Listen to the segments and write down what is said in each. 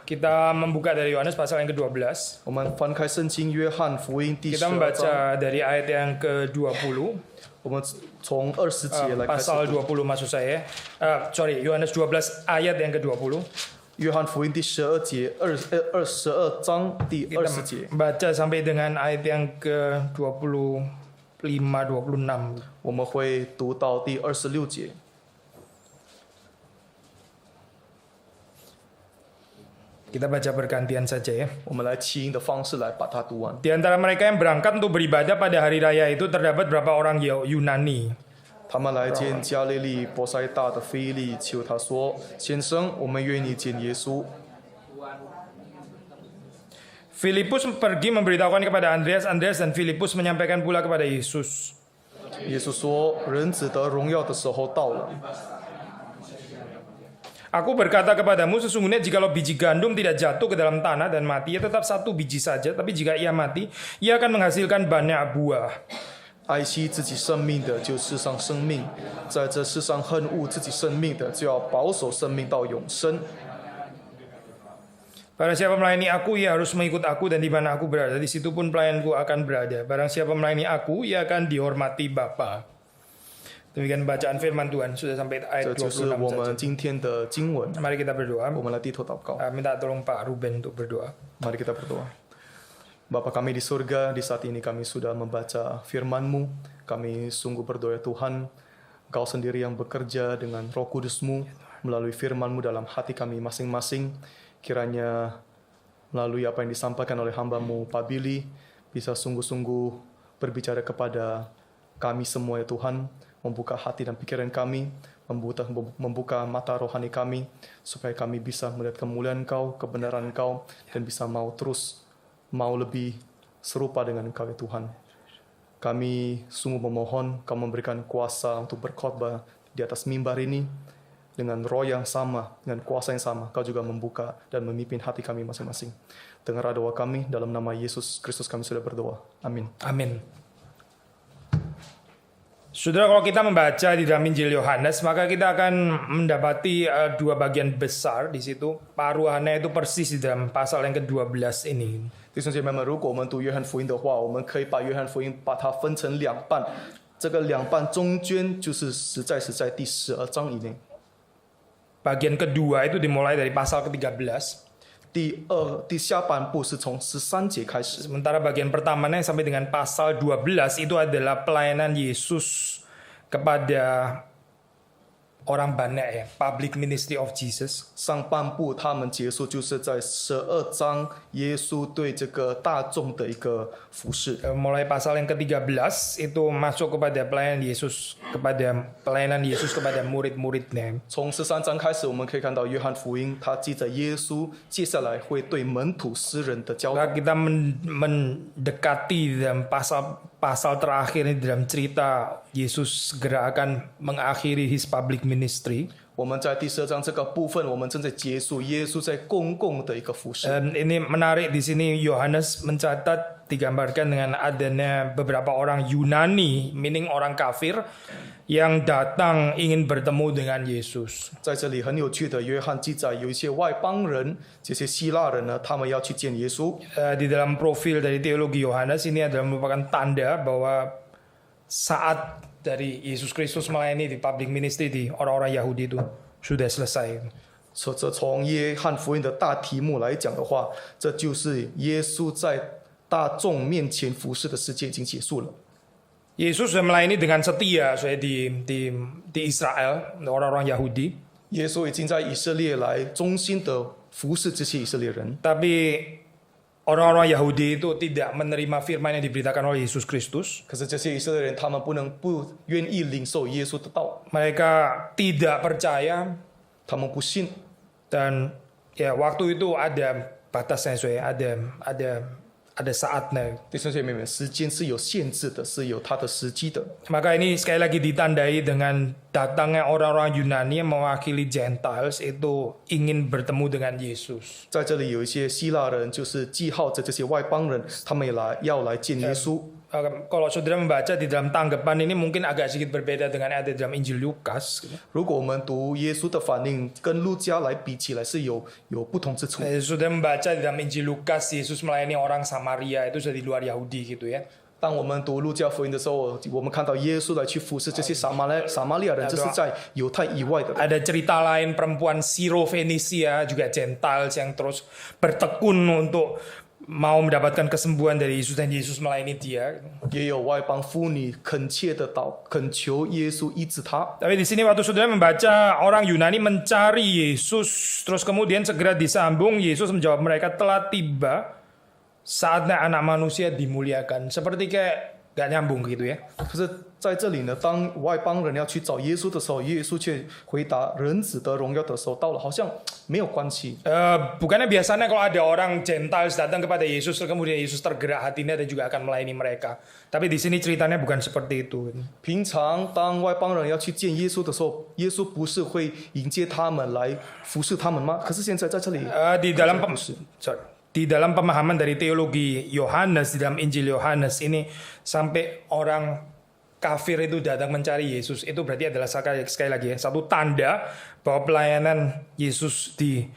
Kita membuka dari Yohanes pasal yang ke-12. 我们翻开圣经约翰福音第 Kita 12章， membaca dari ayat yang ke-20. 我们从20节来开始 Pasal 读。 20 maksud saya. Yohanes 12 ayat yang ke-20. 约翰福音第12节22章第 Kita 20节， baca sampai dengan ayat yang ke-25 26. 我们会读到第26节。 Kita baca bergantian saja ya. 我们来起音的方式来把它读完。 Di antara mereka yang berangkat untuk beribadah pada hari raya itu terdapat berapa orang Yunani. 他们来见加利利伯赛大的腓利，求他说：“先生，我们愿意见耶稣。” Filipus pergi memberitahukan kepada Andreas dan Filipus menyampaikan pula kepada Yesus. 耶稣说：“人子得荣耀的时候到了。 Aku berkata kepadamu, sesungguhnya jikalau biji gandum tidak jatuh ke dalam tanah dan mati, ia tetap satu biji saja. Tapi jika ia mati, ia akan menghasilkan banyak buah. 爱惜自己生命的，就世上生命；在这世上恨恶自己生命的，就要保守生命到永生。 Barang siapa melayani aku, ia harus mengikut aku, dan di mana aku berada, di situ pun pelayanku akan berada. Barang siapa melayani aku, ia akan dihormati Bapa. Demikian bacaan firman Tuhan. Sudah sampai 这 ayat 就是我 26们 saja. 今天的经文。 Mari kita berdoa. 我们来低头祷告， Minta tolong Pak Ruben untuk berdoa. mari kita berdoa. Bapa kami di surga, di saat ini kami sudah membaca firman-Mu. Kami sungguh berdoa Tuhan, Engkau sendiri yang bekerja dengan Roh Kudus-Mu melalui firman-Mu dalam hati kami masing-masing. Kiranya melalui apa yang disampaikan oleh hamba-Mu Pak Billy bisa sungguh-sungguh berbicara kepada kami semua ya Tuhan, membuka hati dan pikiran kami, membuka mata rohani kami, supaya kami bisa melihat kemuliaan Engkau, kebenaran Engkau, dan bisa mau lebih serupa dengan Engkau ya Tuhan. Kami sungguh memohon Kau memberikan kuasa untuk berkhotbah di atas mimbar ini, dengan roh yang sama, dengan kuasa yang sama, Kau juga membuka dan memimpin hati kami masing-masing. Dengar doa kami, dalam nama Yesus Kristus kami sudah berdoa. Amin. Amin. Saudara, kalau kita membaca di dalam Injil Yohanes, maka kita akan mendapati dua bagian besar di situ. Paruhannya itu persis di dalam pasal yang ke-12 ini. 弟兄姐妹们，如果我们读约翰福音的话，我们可以把约翰福音把它分成两半，这个两半中间就是实在是在第12章以内。 Bagian kedua itu dimulai dari pasal ke-13. 第下半部是从13节开始， Sementara bagian pertamanya sampai dengan pasal 12 itu adalah pelayanan Yesus kepada orang banyak ya, public ministry of Jesus. 上半部他们结束就是在12章，耶稣对这个大众的一个服侍。 Mulai pasal yang ke-13 itu masuk kepada pelayanan Yesus kepada murid-muridnya. 从13章开始，我们可以看到约翰福音，他记着耶稣接下来会对门徒诗人的教导。 Maka kita mendekati dalam pasal terakhir ini dalam cerita Yesus segera akan mengakhiri his public ministry. 我们在第12章这个部分，我们正在结束耶稣在公共的一个服侍。 Dan ini menarik di sini Yohanes mencatat digambarkan dengan adanya beberapa orang Yunani, meaning orang kafir yang datang ingin bertemu dengan Yesus. 在这里很有趣的，约翰记载有一些外邦人，这些希腊人呢，他们要去见耶稣。 Di dalam profil dari teologi Yohanes ini adalah merupakan tanda bahwa saat dari Yesus Kristus melayani di public ministry di orang-orang Yahudi itu sudah selesai. 这从约翰福音的大题目来讲的话，这就是耶稣在大众面前服侍的世界已经结束了。 Yesus sudah melayani dengan setia di Israel, orang-orang Yahudi. 耶稣已经在以色列来忠心的服侍这些以色列人， Tapi orang-orang Yahudi itu tidak menerima firman yang diberitakan oleh Yesus Kristus. 可是这些以色列人他们不愿意领受耶稣的道， Mereka tidak percaya 他们不信。 dan ya waktu itu ada batasnya, ada saatnya. 弟兄姐妹们，时间是有限制的，是有它的时机的。 Maka ini sekali lagi ditandai dengan datangnya orang-orang Yunani yang mewakili Gentiles itu ingin bertemu dengan Yesus. 在这里有一些希腊人，就是记号着这些外邦人，他们也要来见耶稣。Kalau saudara membaca di dalam tanggapan ini mungkin agak sedikit berbeda dengan ada dalam Injil Lukas. 如果我们读耶稣的反应，跟路加来比起来是有不同之处。 Saudara membaca di dalam Injil Lukas, Yesus melayani orang Samaria itu sudah di luar Yahudi gitu ya. 当我们读路加福音的时候，我们看到耶稣来去服侍这些撒玛利亚人，这是在犹太以外的人。 Ada cerita lain perempuan Siro-Fenisia juga Gentiles yang terus bertekun untuk mau mendapatkan kesembuhan dari Yesus dan Yesus melayani dia. 也有外邦妇女恳切的恳求耶稣医治她。 Tapi di sini waktu saudara membaca orang Yunani mencari Yesus, terus kemudian segera disambung Yesus menjawab mereka telah tiba saatnya anak manusia dimuliakan. Seperti kayak gak nyambung gitu ya. 可是在这里呢，当外邦人要去找耶稣的时候，耶稣却回答人子得荣耀的时候到了，好像没有关系。 Bukannya biasanya kalau ada orang Gentiles datang kepada Yesus, kemudian Yesus tergerak hatinya dan juga akan melayani mereka. Tapi di sini ceritanya bukan seperti itu. 平常当外邦人要去见耶稣的时候，耶稣不是会迎接他们来服侍他们吗？可是现在在这里， Di dalam pemahaman dari teologi Yohanes, di dalam Injil Yohanes ini sampai orang kafir itu datang mencari Yesus, itu berarti adalah sekali lagi ya, satu tanda bahwa pelayanan Yesus di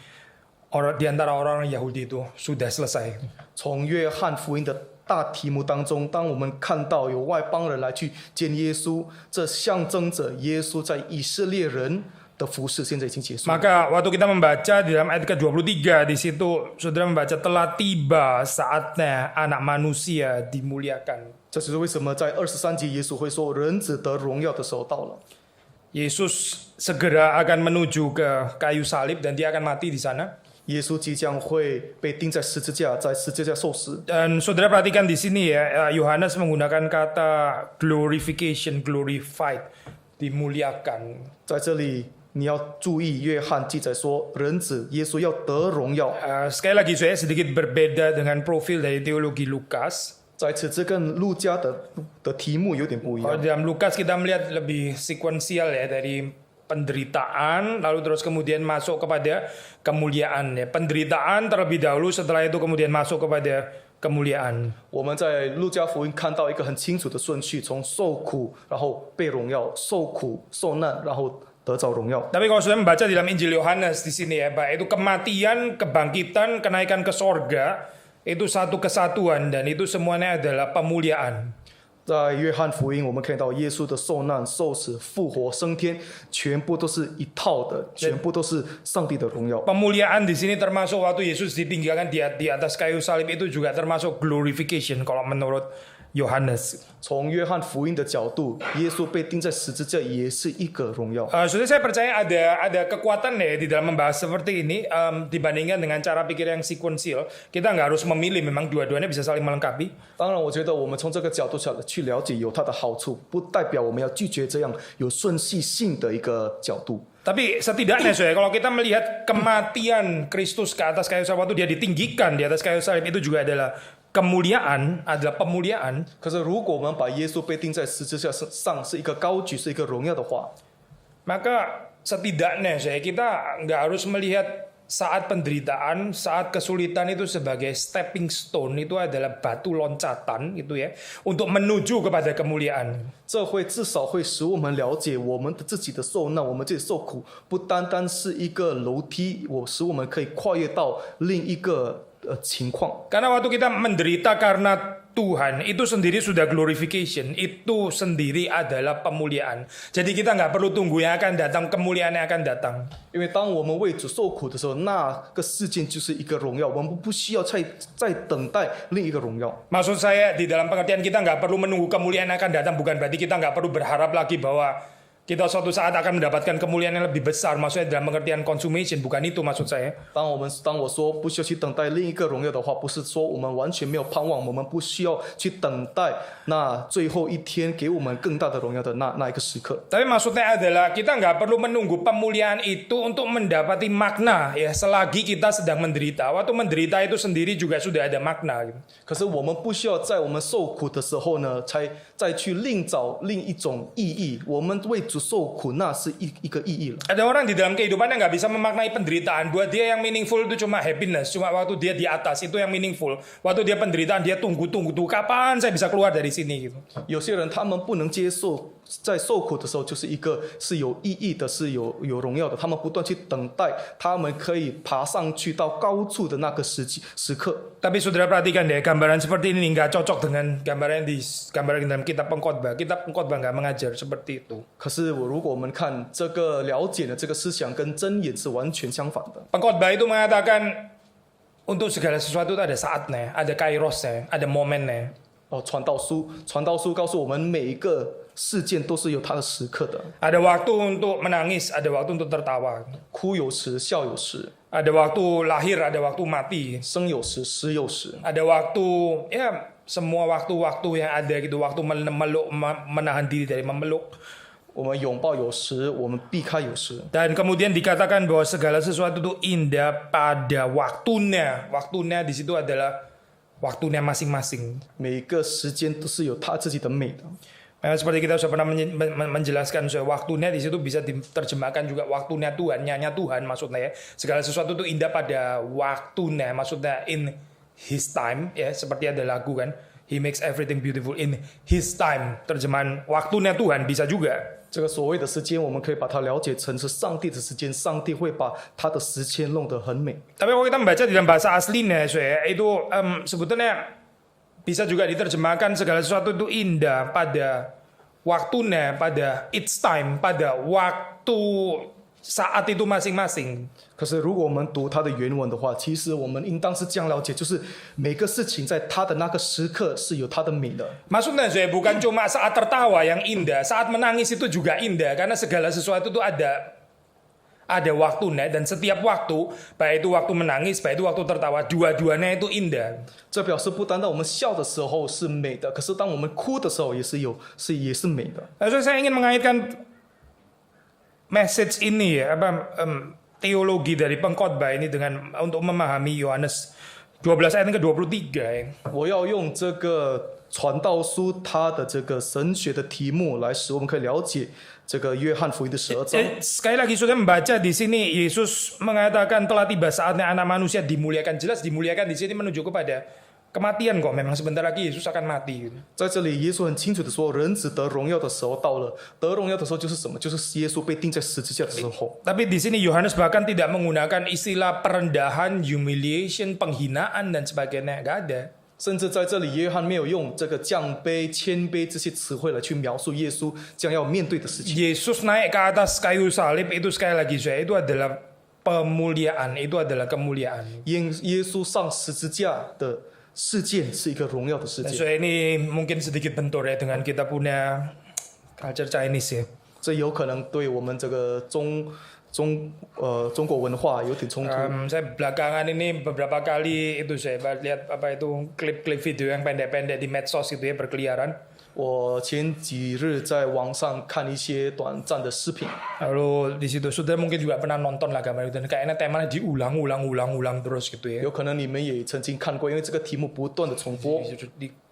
antara orang Yahudi itu sudah selesai. 从约翰福音的大题目当中，当我们看到有外邦人来去见耶稣，这象征着耶稣在以色列人的服侍现在已经结束。 Maka waktu kita membaca di dalam ayat ke-23 di situ saudara membaca telah tiba saatnya anak manusia dimuliakan. 这就是为什么在23节耶稣会说人子得荣耀的时候到了。 Yesus segera akan menuju ke kayu salib dan dia akan mati di sana. 耶稣即将会被钉在十字架，在十字架受死。 Dan saudara perhatikan di sini ya, Yohanes menggunakan kata glorification, glorified, dimuliakan. 在这里你要注意，约翰记载说人子耶稣要得荣耀。 Sekali lagi saya sedikit berbeda dengan profil dari teologi Lukas. 在此，这跟路加的题目有点不一 Kalau 样。 dalam Lukas kita melihat lebih sekuensial ya, dari penderitaan lalu terus kemudian masuk kepada kemuliaan ya. Penderitaan terlebih dahulu, setelah itu kemudian masuk kepada kemuliaan. 我们在路加福音看到一个很清楚的顺序，从受苦，然后被荣耀，受苦受难，然后得着荣耀。 Tapi kalau sudah membaca di dalam Injil Yohanes di sini ya, Pak, itu kematian, kebangkitan, kenaikan ke sorga, itu satu kesatuan dan itu semuanya adalah pemuliaan. 在约翰福音，我们看到耶稣的受难、受死、复活、升天，全部都是一套的，全部都是上帝的荣耀。 Pemuliaan di sini termasuk waktu Yesus ditinggalkan di atas kayu salib, itu juga termasuk glorification kalau menurut Yohanes. 从约翰福音的角度，耶稣被钉在十字架也是一个荣耀。 Saudara, saya percaya ada kekuatan ya di dalam membahas seperti ini dibandingkan dengan cara pikir yang sekuensial. Kita nggak harus memilih, memang dua-duanya bisa saling melengkapi. 当然，我觉得我们从这个角度去了解有它的好处，不代表我们要拒绝这样有顺序性的一个角度。 Tapi setidaknya saya, kalau kita melihat kematian Kristus ke atas kayu salib, waktu dia ditinggikan di atas kayu salib, itu juga adalah kemuliaan, adalah pemuliaan. 可是，如果我们把耶稣被钉在十字架上是一个高举，是一个荣耀的话， Maka setidaknya saya, kita nggak harus melihat saat penderitaan, saat kesulitan itu sebagai stepping stone, itu adalah batu loncatan gitu ya, untuk menuju kepada kemuliaan. 这会至少会使我们了解我们的自己的受难，我们自己受苦，不单单是一个楼梯，使我们可以跨越到另一个情况。 Karena waktu kita menderita karena Tuhan, itu sendiri sudah glorification, itu sendiri adalah pemuliaan. Jadi kita nggak perlu tunggu yang akan datang, kemuliaan yang akan datang. 因为当我们为主受苦的时候，那个事件就是一个荣耀，我们不需要再等待另一个荣耀。 Maksud saya di dalam pengertian kita nggak perlu menunggu kemuliaan yang akan datang, bukan berarti kita nggak perlu berharap lagi bahwa kita suatu saat akan mendapatkan kemuliaan yang lebih besar. Maksudnya dalam pengertian consummation, bukan itu maksud saya. 当我说不需要去等待另一个荣耀的话，不是说我们完全没有盼望，我们不需要去等待那最后一天给我们更大的荣耀的那一个时刻。 Tapi maksudnya adalah kita nggak perlu menunggu pemuliaan itu untuk mendapati makna ya, selagi kita sedang menderita. Waktu menderita itu sendiri juga sudah ada makna gitu. 可是我们不需要在我们受苦的时候呢，再去另找另一种意义。我们为主受苦，那是一个意义了。 Ada orang di dalam kehidupannya nggak bisa memaknai penderitaan. Buat dia yang meaningful itu cuma happiness, cuma waktu dia di atas itu yang meaningful. Waktu dia penderitaan dia tunggu kapan saya bisa keluar dari sini gitu. 有些人他们不能接受，在受苦的时候就是一个是有意义的，是有荣耀的，他们不断去等待，他们可以爬上去到高处的那个时刻。 Tapi saudara perhatikan deh, gambaran seperti ini nggak cocok dengan gambaran dalam kitab pengkhotbah. Kitab pengkhotbah nggak mengajar seperti itu. 可是如果我们看这个了解的这个思想跟箴言是完全相反的。 Pengkhotbah itu mengatakan untuk segala sesuatu itu ada saatnya, ada kairosnya, ada momennya. 传道书告诉我们，每一个事件都是有它的时刻的， Ada waktu untuk menangis, ada waktu untuk tertawa. 哭有时，笑有时， Ada waktu lahir, ada waktu mati. 生有时，死有时。 Ada waktu, ya semua waktu-waktu yang ada gitu. Waktu memeluk, menahan diri dari memeluk. 我们拥抱有时，我们避开有时。 Dan kemudian dikatakan bahwa segala sesuatu itu indah pada waktunya. Waktunya di situ adalah waktunya masing-masing. 每一个时间都是有它自己的美的。 Memang seperti kita sudah pernah menjelaskan, waktunya di situ bisa diterjemahkan juga waktunya Tuhan, nyanya Tuhan maksudnya ya. Segala sesuatu itu indah pada waktunya, maksudnya in His time ya, seperti ada lagu kan. He makes everything beautiful in His time. Terjemahan waktunya Tuhan bisa juga. 这个所谓的时间，我们可以把它了解成是上帝的时间，上帝会把他的时间弄得很美。 Tapi kalau kita membaca di dalam bahasa aslinya, itu sebetulnya bisa juga diterjemahkan segala sesuatu itu indah pada waktunya, pada its time, pada waktu saat itu masing-masing. 可是如果我们读它的原文的话，其实我们应当是这样了解，就是每个事情在它的那个时刻是有它的美的。 Maksudnya bukan cuma saat tertawa yang indah, saat menangis itu juga indah karena segala sesuatu itu ada waktunya dan setiap waktu, baik itu waktu menangis, baik itu waktu tertawa, dua-duanya itu indah. 这表示不单单我们笑的时候是美的，可是当我们哭的时候也是美的。 Lalu saya ingin mengaitkan message ini ya, teologi dari pengkhotbah ini dengan untuk memahami Yohanes 12 ayat yang ke-23 ya. 我要用这个传道书它的这个神学的题目来使我们可以了解这个约翰福音的12章。 Sekali lagi sudah membaca di sini Yesus mengatakan telah tiba saatnya anak manusia dimuliakan. Jelas dimuliakan di sini menuju kepada kematian kok. Memang sebentar lagi Yesus akan mati. 在这里，耶稣很清楚的说，人子得荣耀的时候到了。得荣耀的时候就是什么？就是耶稣被钉在十字架的时候。 Tapi di sini Yohanes bahkan tidak menggunakan istilah perendahan, humiliation, penghinaan dan sebagainya. Gak ada. 甚至在这里，约翰没有用这个降卑、谦卑这些词汇来去描述耶稣将要面对的事情。 Yesus naik ke atas kayu salib itu sekali lagi itu adalah pemuliaan, itu adalah kemuliaan. 耶稣上十字架的事件是一个荣耀的事 Dan 件。 so ini mungkin sedikit bentur ya dengan kita punya culture Chinese ya. 这有可能对我们这个中国文化有点冲突。 Saya belakangan ini beberapa kali itu saya lihat klip-klip video yang pendek-pendek di medsos gitu ya berkeliaran. 我前几日在网上看一些短暂的视频， Lalu di situ sudah mungkin juga pernah nonton lah gambar itu dan kayaknya temanya diulang terus gitu ya. 有可能你们也曾经看过，因为这个题目不断的重播，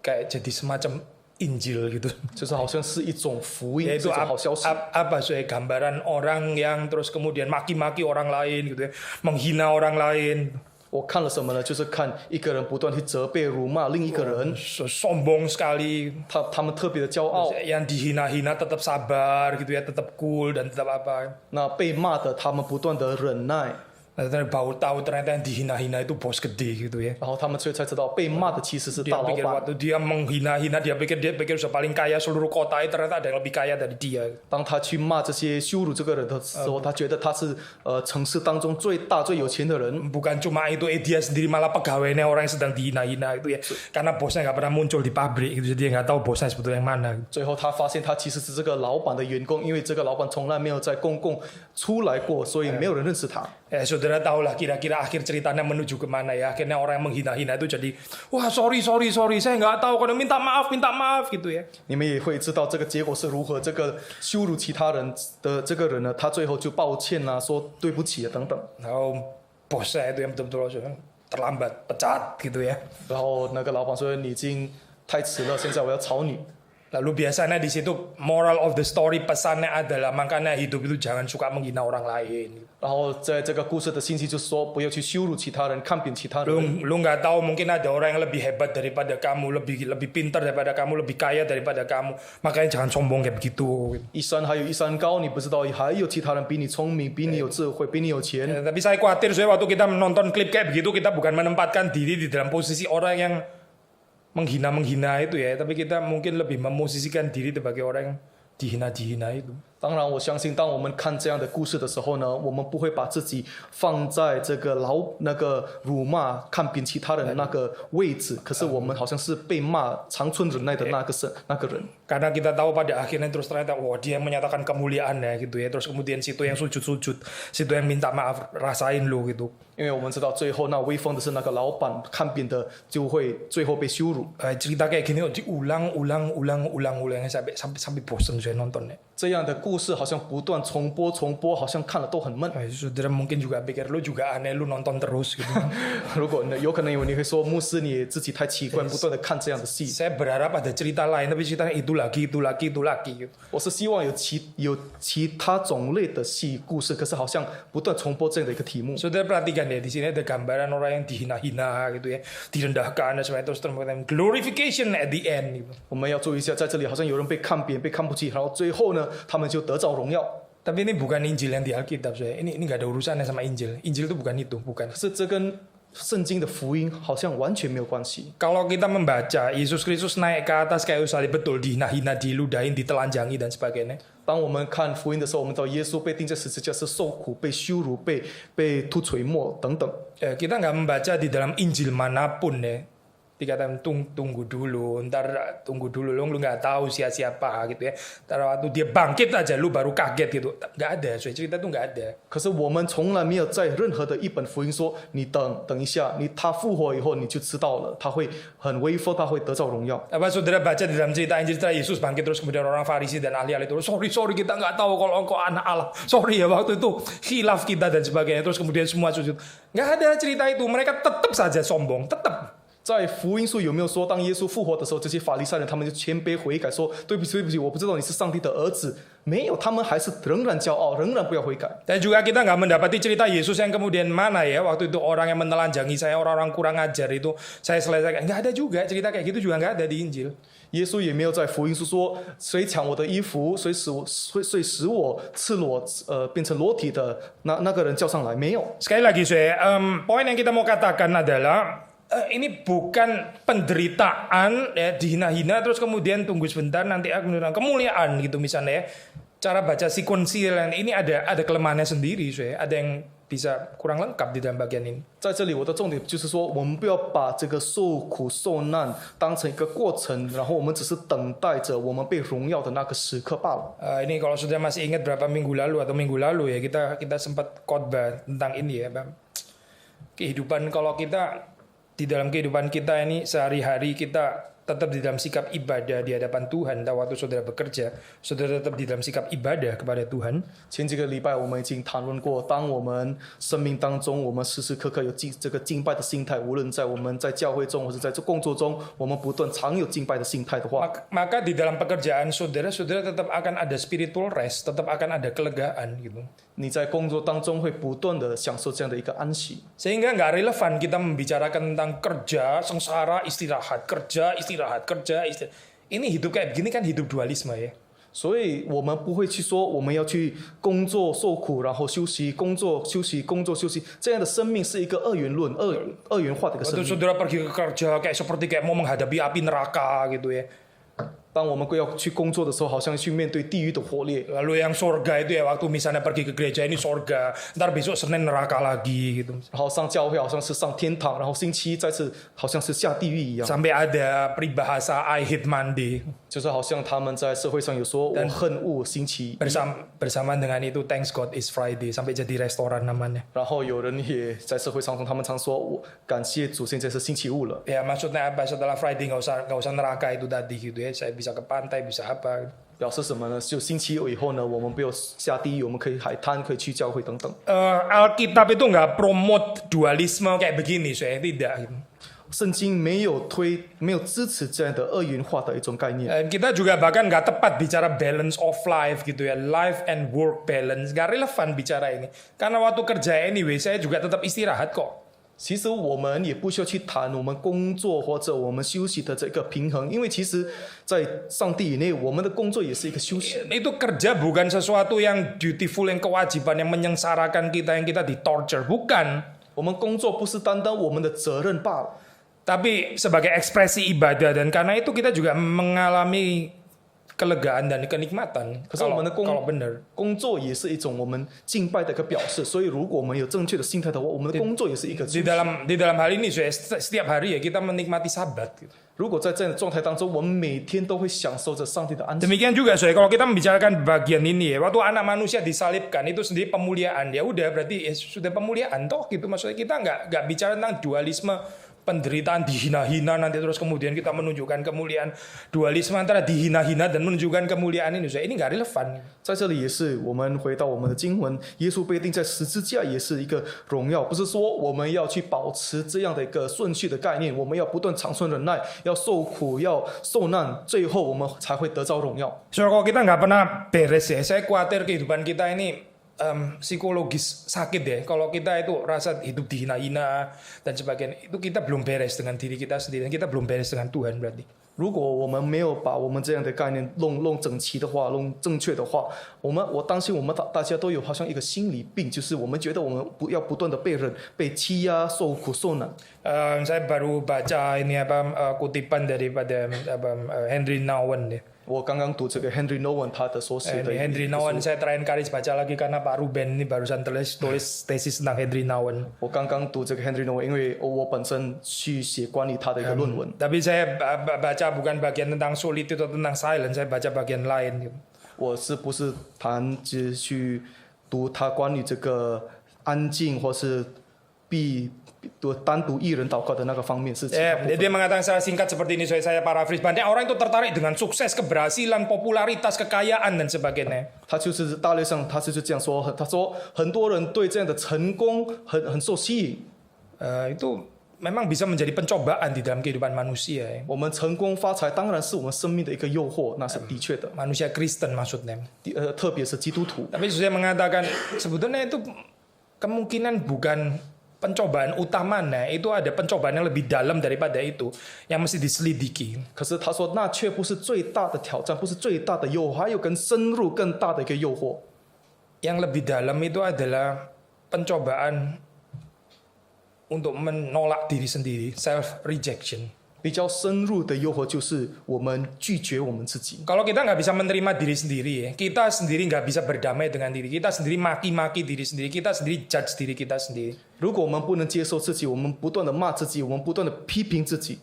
Kayak jadi semacam Injil gitu. 就是好像是一种福音， Yaitu 这种好消息。 apa saya gambaran orang yang terus kemudian maki-maki orang lain gitu ya, menghina orang lain. 我看了什么呢？就是看一个人不断去责备、辱骂另一个人， Sombong sekali. 他们特别的骄傲。 Yang dihina-hina tetap sabar gitu ya, tetap cool dan tetap apa. 那被骂的，他们不断的忍耐， Ternyata baru tahu ternyata yang dihina-hina itu bos gede gitu ya. 然后他们才知道被骂的其实是 Dia 大老 pikir 板。 waktu dia menghina-hina dia pikir sudah paling kaya seluruh kota, ternyata ada yang lebih kaya dari dia. 当他去骂这些羞辱这个人的时候，他觉得他是城市当中最大最有钱的人。 Bukan cuma itu, dia sendiri malah pegawainya orang yang sedang dihina-hina itu ya. Karena bosnya nggak pernah muncul di pabrik gitu, jadi dia nggak tahu bosnya sebetulnya yang mana. 最后他发现他其实是这个老板的员工，因为这个老板从来没有在公共出来过，所以没有人认识他。 Ya saudara tahulah kira-kira akhir ceritanya menuju kemana ya. Akhirnya orang yang menghina-hina itu jadi, wah sorry saya nggak tahu, kalau minta maaf gitu ya. 你们也会知道这个结果是如何。这个羞辱其他人的这个人呢，他最后就抱歉啊，说对不起啊等等。 Nah, bosnya itu yang betul-betul terlambat, pecat gitu ya. 然后那个老板说：“你已经太迟了，现在我要炒你。” Lalu biasanya di situ moral of the story pesannya adalah makanya hidup itu jangan suka menghina orang lain. 然后在这个故事的信息就是说，不要去羞辱其他人，看扁其他人。 Lu nggak tahu mungkin ada orang yang lebih hebat daripada kamu, lebih pintar daripada kamu, lebih kaya daripada kamu. Makanya jangan sombong kayak begitu. 一山还有一山高，你不知道还有其他人比你聪明，比你有智慧，比你有钱。 Tapi saya khawatir waktu kita menonton klip kayak begitu kita bukan menempatkan diri di dalam posisi orang yang menghina itu ya, tapi kita mungkin lebih memosisikan diri sebagai orang yang dihina itu. 当然，我相信，当我们看这样的故事的时候呢，我们不会把自己放在这个那个辱骂、看扁其他人的那个位置。可是我们好像是被骂、长存忍耐的那个人。 Karena kita tahu pada akhirnya terus ternyata wah dia menyatakan kemuliaannya gitu ya. Terus kemudian situ yang sujud-sujud, situ yang minta maaf, rasain lu gitu. 因为我们知道，最后那威风的是那个老板，看扁的就会最后被羞辱。 Cerita kayak gini diulang sampai bosan saya nontonnya. 这样的故事好像不断重播，好像看了都很闷。 Saudara mungkin juga pikir lu juga aneh, lu nonton terus gitu. 如果有可能你会说，牧师你自己太奇怪，不断的看这样的戏。 Saya berharap ada cerita lain, tapi ceritanya itu lagi gitu. 我是希望有其他种类的戏故事，可是好像不断重播这样的一个题目。 Saudara perhatikan ya, di sini ada gambaran orang yang dihina-hina gitu ya, direndahkan dan sebagainya, terus glorification at the end gitu. 我们要注意一下，在这里好像有人被看扁、被看不起，然后最后呢，他们就得着荣耀。 Tapi ini bukan Injil yang di Alkitab, saya. Ini nggak ada urusannya sama Injil. Injil itu bukan itu, bukan. 可是这跟圣经的福音好像完全没有关系。 Kalau kita membaca Yesus Kristus naik ke atas kayu salib betul, dihina-hina, diludahin, ditelanjangi dan sebagainya. 当我们看福音的时候，我们知道耶稣被钉在十字架是受苦、被羞辱、被吐垂沫等等。 Kita nggak membaca di dalam Injil manapun ya. Dikatakan tunggu dulu, lu nggak tahu siapa gitu ya. Ntar waktu dia bangkit aja lu baru kaget gitu. Nggak ada, cerita itu nggak ada. 可是我们从来没有在任何的一本福音说，你等一下，他复活以后你就知道了，他会很威风，他会得到荣耀。 Apa saudara baca di dalam cerita Injil setelah Yesus bangkit terus kemudian orang Farisi dan ahli-ahli itu sorry kita nggak tahu kalau engkau anak Allah. Sorry ya waktu itu khilaf kita dan sebagainya. Terus kemudian semua sujud. Nggak ada cerita itu. Mereka tetap saja sombong, tetap. 在福音书有没有说，当耶稣复活的时候，这些法利赛人他们就谦卑悔改，说对不起，我不知道你是上帝的儿子。没有，他们还是仍然骄傲，仍然不要悔改。 Dan juga kita nggak mendapati cerita Yesus yang kemudian mana ya waktu itu orang yang menelanjangi saya, orang-orang kurang ajar itu saya selesaikan. Nggak ada juga cerita kayak gitu juga nggak ada di Injil. 耶稣也没有在福音书说，谁抢我的衣服，谁使我赤裸，变成裸体的那个人叫上来，没有。 Sekali lagi saya, poin yang kita mau katakan adalah ini bukan penderitaan ya dihina-hina terus kemudian tunggu sebentar nanti akan kemuliaan gitu misalnya ya. Cara baca sequential ini ada kelemahannya sendiri saya. Ada yang bisa kurang lengkap di dalam bagian ini. 在这里，我的重点就是说，我们不要把这个受苦受难当成一个过程，然后我们只是等待着我们被荣耀的那个时刻罢了。 Ini kalau sudah masih ingat berapa minggu lalu atau minggu lalu ya kita sempat khotbah tentang ini ya, Bang. Kehidupan kalau kita di dalam kehidupan kita ini sehari-hari kita tetap di dalam sikap ibadah di hadapan Tuhan. Dan waktu saudara bekerja, saudara tetap di dalam sikap ibadah kepada Tuhan. 前几个礼拜我们已经谈论过，当我们生命当中，我们时时刻刻有这个敬拜的心态，无论在我们在教会中或者在这工作中，我们不断常有敬拜的心态的话， Maka di dalam pekerjaan saudara tetap akan ada spiritual rest, tetap akan ada kelegaan gitu. 你在工作当中会不断的享受这样的一个安息。 Sehingga nggak relevan kita membicarakan tentang kerja, sengsara, istirahat, kerja, istirahat. Ini hidup kayak begini kan hidup dualisme ya. 所以我们不会去说我们要去工作受苦，然后休息，工作休息，工作休息，这样的生命是一个二元论、二元化的一个生 Waktu 命。 saudara pergi ke kerja seperti kayak mau menghadapi api neraka gitu ya. 当我们要去工作的时候，好像去面对地狱的火烈。 Lalu yang surga itu ya waktu misalnya pergi ke gereja ini surga, ntar besok Senin neraka lagi gitu. 然后上教会好像是上天堂，然后星期一再次好像是下地狱一样， Sampai ada peribahasa I hate Monday. 就是好像他们在社会上有说我恨恶星期一， Bersamaan dengan itu thanks God is Friday sampai jadi restoran namanya. 然后有人也在社会当中，他们常说我感谢主，现在是星期五了。 Ya maksudnya apa setelah Friday nggak usah neraka itu tadi gitu ya. Saya bisa ke pantai bisa apa. 表示什么呢？就星期五以后呢，我们不要下地狱，我们可以海滩，可以去教会等等。 Alkitab itu nggak promote dualisme kayak begini, saya tidak. Gitu. 圣经没有支持这样的二元化的一种概念。 Dan kita juga bahkan nggak tepat bicara balance of life gitu ya, life and work balance, nggak relevan bicara ini. Karena waktu kerja anyway, saya juga tetap istirahat kok. 其实我们也不需要去谈我们工作或者我们休息的这个平衡，因为其实，在上帝以内，我们的工作也是一个休息。 Itu kerja bukan sesuatu yang dutiful, yang kewajiban, yang menyengsarakan kita, yang kita di-torture. Bukan. 我们工作不是单单我们的责任罢了， Tapi sebagai ekspresi ibadah, dan karena itu kita juga mengalami kelegaan dan kenikmatan. 可是我们的 Kalau benar. 工作也是一种我们敬拜的一个表示。所以，如果我们有正确的心态的话，我们的工作也是一个。 Di dalam hal ini, setiap hari ya kita menikmati Sabat. Gitu. 如果在这样的状态当中，我们每天都会享受着上帝的安息。 Demikian juga kalau kita membicarakan bagian ini ya, waktu anak manusia disalibkan itu sendiri pemuliaan, ya udah berarti ya sudah pemuliaan toh gitu. Maksudnya kita nggak bicara tentang dualisme, penderitaan dihina-hina nanti terus kemudian kita menunjukkan kemuliaan, dualisme antara dihina-hina dan menunjukkan kemuliaan ini nggak relevan. 在这里也是，我们回到我们的经文，耶稣被钉在十字架也是一个荣耀，不是说我们要去保持这样的一个顺序的概念，我们要不断长存忍耐，要受苦，要受难，最后我们才会得着荣耀。 So kalau kita nggak pernah beres ya, saya khawatir kehidupan kita ini psikologis sakit ya. Kalau kita itu rasa hidup dihina-hina dan sebagainya, itu kita belum beres dengan diri kita sendiri, dan kita belum beres dengan Tuhan berarti. 如果我们没有把我们这样的概念弄整齐的话，弄正确的话，我担心我们大家都有好像一个心理病，就是我们觉得我们不断的被欺压、受苦、受难。 Saya baru baca ini kutipan daripada Henry Nouwen deh. 我刚刚读这个 Henry Nouwen 他的所写的 Henry Nouwen saya terakhir kali baca lagi karena Pak Ruben ini barusan tulis tesis tentang Henry Nouwen. 我刚刚读这个 Henry Nouwen， 因为我本身去写关于他的一个论文。 Tapi saya baca bukan bagian tentang solitude atau tentang silence, saya baca bagian lain. 我是不是只去读他关于这个安静或是单独一人祷告的那个方面是其他部分。 Dia mengatakan secara singkat seperti ini, saya paraphrase. Banyak orang itu tertarik dengan sukses, keberhasilan, popularitas, kekayaan dan sebagainya. 他就是大略上，他就是这样说。他说很多人对这样的成功很受吸引。 Itu memang bisa menjadi pencobaan di dalam kehidupan manusia. 我们成功发财当然是我们生命的一个诱惑，那是的确的。 Manusia Kristen maksudnya. 特别是基督徒。 Tapi saya mengatakan sebetulnya itu kemungkinan bukan pencobaan utamanya, itu ada pencobaan yang lebih dalam daripada itu yang mesti diselidiki. 可是他说那却不是最大的挑战，不是最大的诱惑，还有更深入、更大的一个诱惑。 Yang lebih dalam itu adalah pencobaan untuk menolak diri sendiri, self rejection. 比较深入的诱惑就是我们拒绝我们自己。 Kalau kita nggak bisa menerima diri sendiri, kita sendiri nggak bisa berdamai dengan diri kita sendiri, maki-maki diri sendiri, kita sendiri judge diri kita sendiri. 如果我们不能接受自己，我们不断的骂自己，我们不断的批评自己，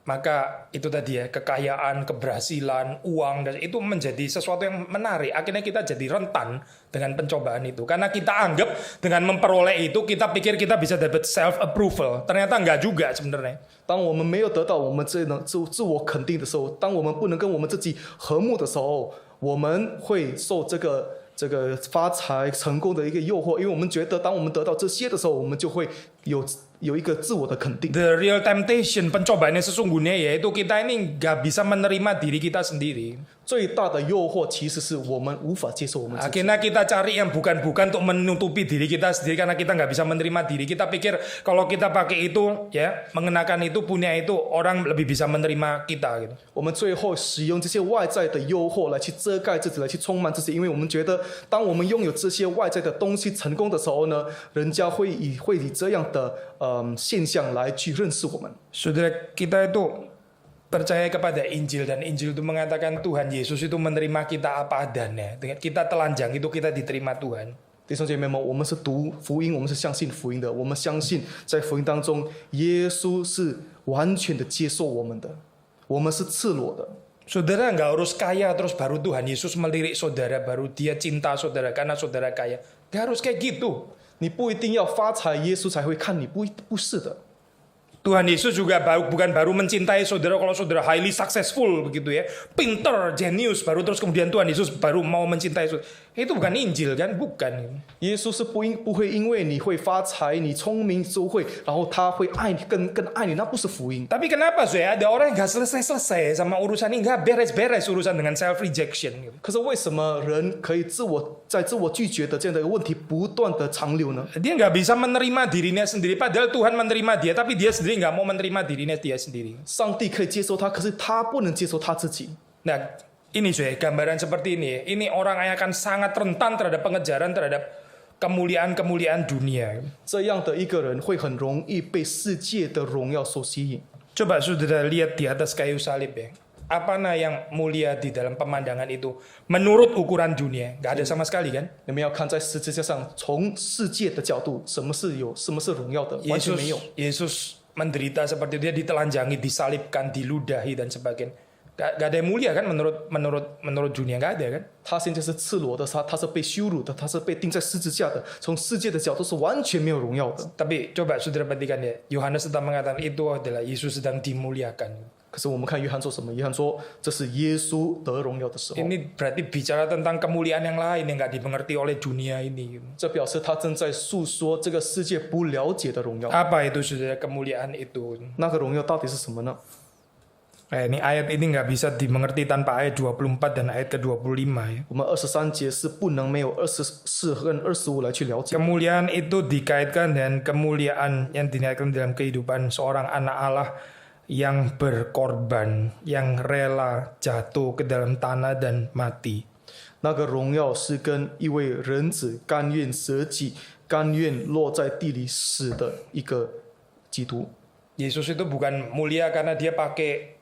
Maka itu tadi ya, kekayaan, keberhasilan, uang, dan itu menjadi sesuatu yang menarik. Akhirnya kita jadi rentan dengan pencobaan itu. Karena kita anggap dengan memperoleh itu, kita pikir kita bisa dapat self approval. Ternyata nggak juga sebenarnya. 当我们没有得到我们自我肯定的时候，当我们不能跟我们自己和睦的时候，我们会受这个发财成功的一个诱惑，因为我们觉得当我们得到这些的时候，我们就会有一个自我的肯定。 The real temptation, pencobaannya sesungguhnya yaitu kita ini nggak bisa menerima diri kita sendiri. 最大的诱惑其实是我们无法接受我们自己。 Akhirnya kita cari yang bukan-bukan untuk menutupi diri kita sendiri karena kita nggak bisa menerima diri. Kita pikir kalau kita pakai itu, ya, mengenakan itu, punya itu, orang lebih bisa menerima kita. Gitu. 我们最后使用这些外在的诱惑来去遮盖自己，来去充满自己，因为我们觉得，当我们拥有这些外在的东西成功的时候呢，人家会以这样的现象来去认识我们。 Saudara, kita itu percaya kepada Injil, dan Injil itu mengatakan Tuhan Yesus itu menerima kita apa adanya. Dengan kita telanjang itu kita diterima Tuhan. 弟兄姐妹们，我们是读福音，我们是相信福音的，我们相信在福音当中，耶稣是完全的接受我们的，我们是赤裸的。 Saudara nggak harus kaya terus baru Tuhan Yesus melirik saudara, baru dia cinta saudara karena saudara kaya. Nggak harus kayak gitu. 你不一定要发财，耶稣才会看你，不是的。Tuhan Yesus juga bukan baru mencintai saudara kalau saudara highly successful begitu ya, pinter, jenius, baru terus kemudian Tuhan Yesus baru mau mencintai saudara. Itu bukan Injil kan? Bukan. 耶稣是不会因为你会发财、你聪明就会，然后他会爱你，更爱你，那不是福音。 Tapi kenapa sih ada orang yang nggak selesai sama urusan ini, nggak beres-beres urusan dengan self rejection gitu. 可是为什么人可以在自我拒绝的这样的一个问题不断的长流呢？ Dia nggak bisa menerima dirinya sendiri, padahal Tuhan menerima dia, tapi dia sendiri nggak mau menerima dirinya dia sendiri. 上帝可以接受他，可是他不能接受他自己。 Nah, ini saya gambaran seperti ini. Ini orang yang akan sangat rentan terhadap pengejaran terhadap kemuliaan dunia. 这样的一个人会很容易被世界的荣耀所吸引。 Coba saudara lihat di atas kayu salib ya. Apa yang mulia di dalam pemandangan itu menurut ukuran dunia? Gak ada sama sekali kan? 你们要看在十字架上，从世界的角度，什么是荣耀的？完全没有。 Yesus menderita seperti dia ditelanjangi, disalibkan, diludahi dan sebagainya. Gak ada yang mulia kan menurut dunia, gak ada kan? 他现在是赤裸的，他是被羞辱的，他是被钉在十字架的。从世界的角度是完全没有荣耀的。 Tapi coba saudara perhatikan ya, Yohanes sedang mengatakan itu adalah Yesus sedang dimuliakan. 可是我们看约翰说什么？约翰说这是耶稣得荣耀的时候。 Ini berarti bicara tentang kemuliaan yang lain yang gak dimengerti oleh dunia ini. 这表示他正在诉说这个世界不了解的荣耀。 Apa itu saudara kemuliaan itu? 那个荣耀到底是什么呢？ Ini ayat ini nggak bisa dimengerti tanpa ayat 24 dan ayat ke-25 ya. 我们23节是不能没有24跟25来去了解。 Kemuliaan itu dikaitkan dengan kemuliaan yang dinaikkan dalam kehidupan seorang anak Allah yang berkorban, yang rela jatuh ke dalam tanah dan mati. 那个荣耀是跟一位人子甘愿舍己、甘愿落在地里死的一个基督。 Yesus itu bukan mulia karena dia pakai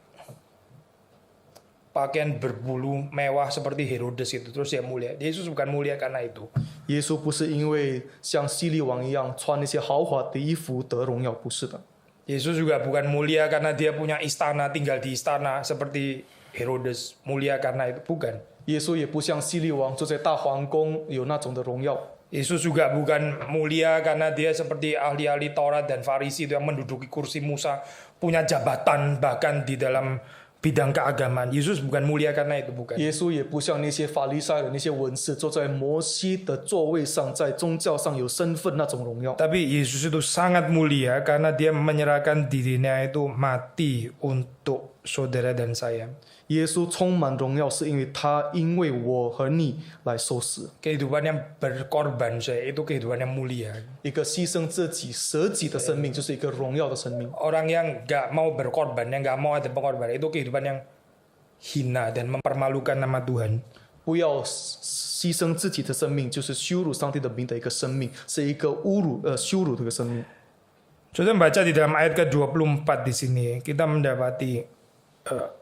pakaian berbulu mewah seperti Herodes itu terus dia mulia. Yesus bukan mulia karena itu. 耶稣不是因为像希律王一样穿那些豪华的衣服得荣耀，不是的。 Yesus juga bukan mulia karena dia punya istana, tinggal di istana seperti Herodes. Mulia karena itu bukan. 耶稣也不像希律王住在大皇宫有那种的荣耀。 Yesus juga bukan mulia karena dia seperti ahli-ahli Taurat dan Farisi itu yang menduduki kursi Musa, punya jabatan bahkan di dalam bidang keagamaan. Yesus bukan mulia karena itu, bukan. 耶稣也不像那些法利赛人、那些文士坐在摩西的座位上，在宗教上有身份那种荣耀。 Tapi Yesus itu sangat mulia karena dia menyerahkan dirinya itu mati untuk saudara dan saya. 耶稣充满荣耀，是因为他因为我和你来受死。 Kehidupan yang berkorban saya itu kehidupan yang mulia. 一个牺牲自己、舍己的生命，就是一个荣耀的生命。 Orang yang gak mau berkorban, yang gak mau ada pengorbanan, itu kehidupan yang hina dan mempermalukan nama Tuhan. 不要牺牲自己的生命，就是羞辱上帝的名的一个生命，是一个羞辱的一个生命。 Saudara baca di dalam ayat ke-24 di sini, kita mendapati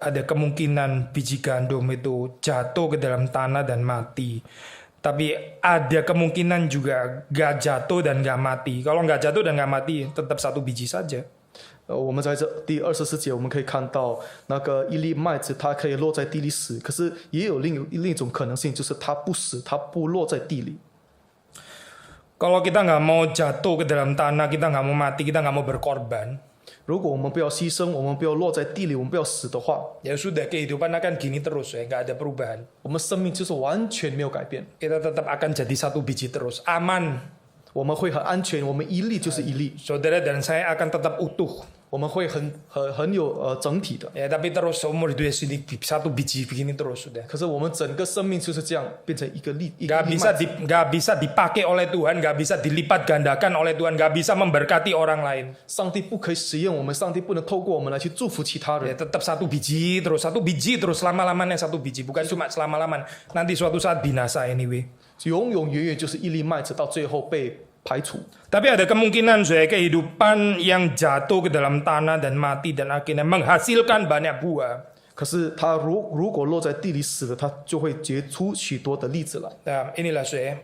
ada kemungkinan biji gandum itu jatuh ke dalam tanah dan mati. Tapi ada kemungkinan juga gak jatuh dan gak mati. Kalau gak jatuh dan gak mati, tetap satu biji saja. 我们在这第24节，我们可以看到那个一粒麦子，它可以落在地里死，可是也有另一种可能性，就是它不死，它不落在地里。 Kalau kita gak mau jatuh ke dalam tanah, kita gak mau mati, kita gak mau berkorban, 如果我们不要牺牲，我们不要落在地里，我们不要死的话， ya sudah kehidupan akan gini terus ya, gak ada perubahan. 我们生命就是完全没有改变， Kita tetap akan jadi satu biji terus, aman. 我们会很安全，我们一粒就是一粒， Saudara dan saya akan tetap utuh. 我们会很有整体的。 Ya, tapi terus seumur hidup sini satu biji begini terus sudah. 可是我们整个生命就是这样变成一个粒，一 Gak 粒 bisa 麦子 gak bisa dipakai oleh Tuhan, gak bisa dilipat gandakan oleh Tuhan, gak bisa memberkati orang lain. 上帝不可以使用我们，上帝不能透过我们来去祝福其他 Ya 人。 tetap satu biji terus selama-lamanya satu biji, bukan cuma selama-lamanya. Nanti suatu saat binasa anyway. 永永远远就是一粒麦子，到最后被排除。 Tapi ada kemungkinan saya kehidupan yang jatuh ke dalam tanah dan mati dan akhirnya menghasilkan banyak buah. 可是它如果落在地里死了，它就会结出许多的粒子来。 Nah, inilah saya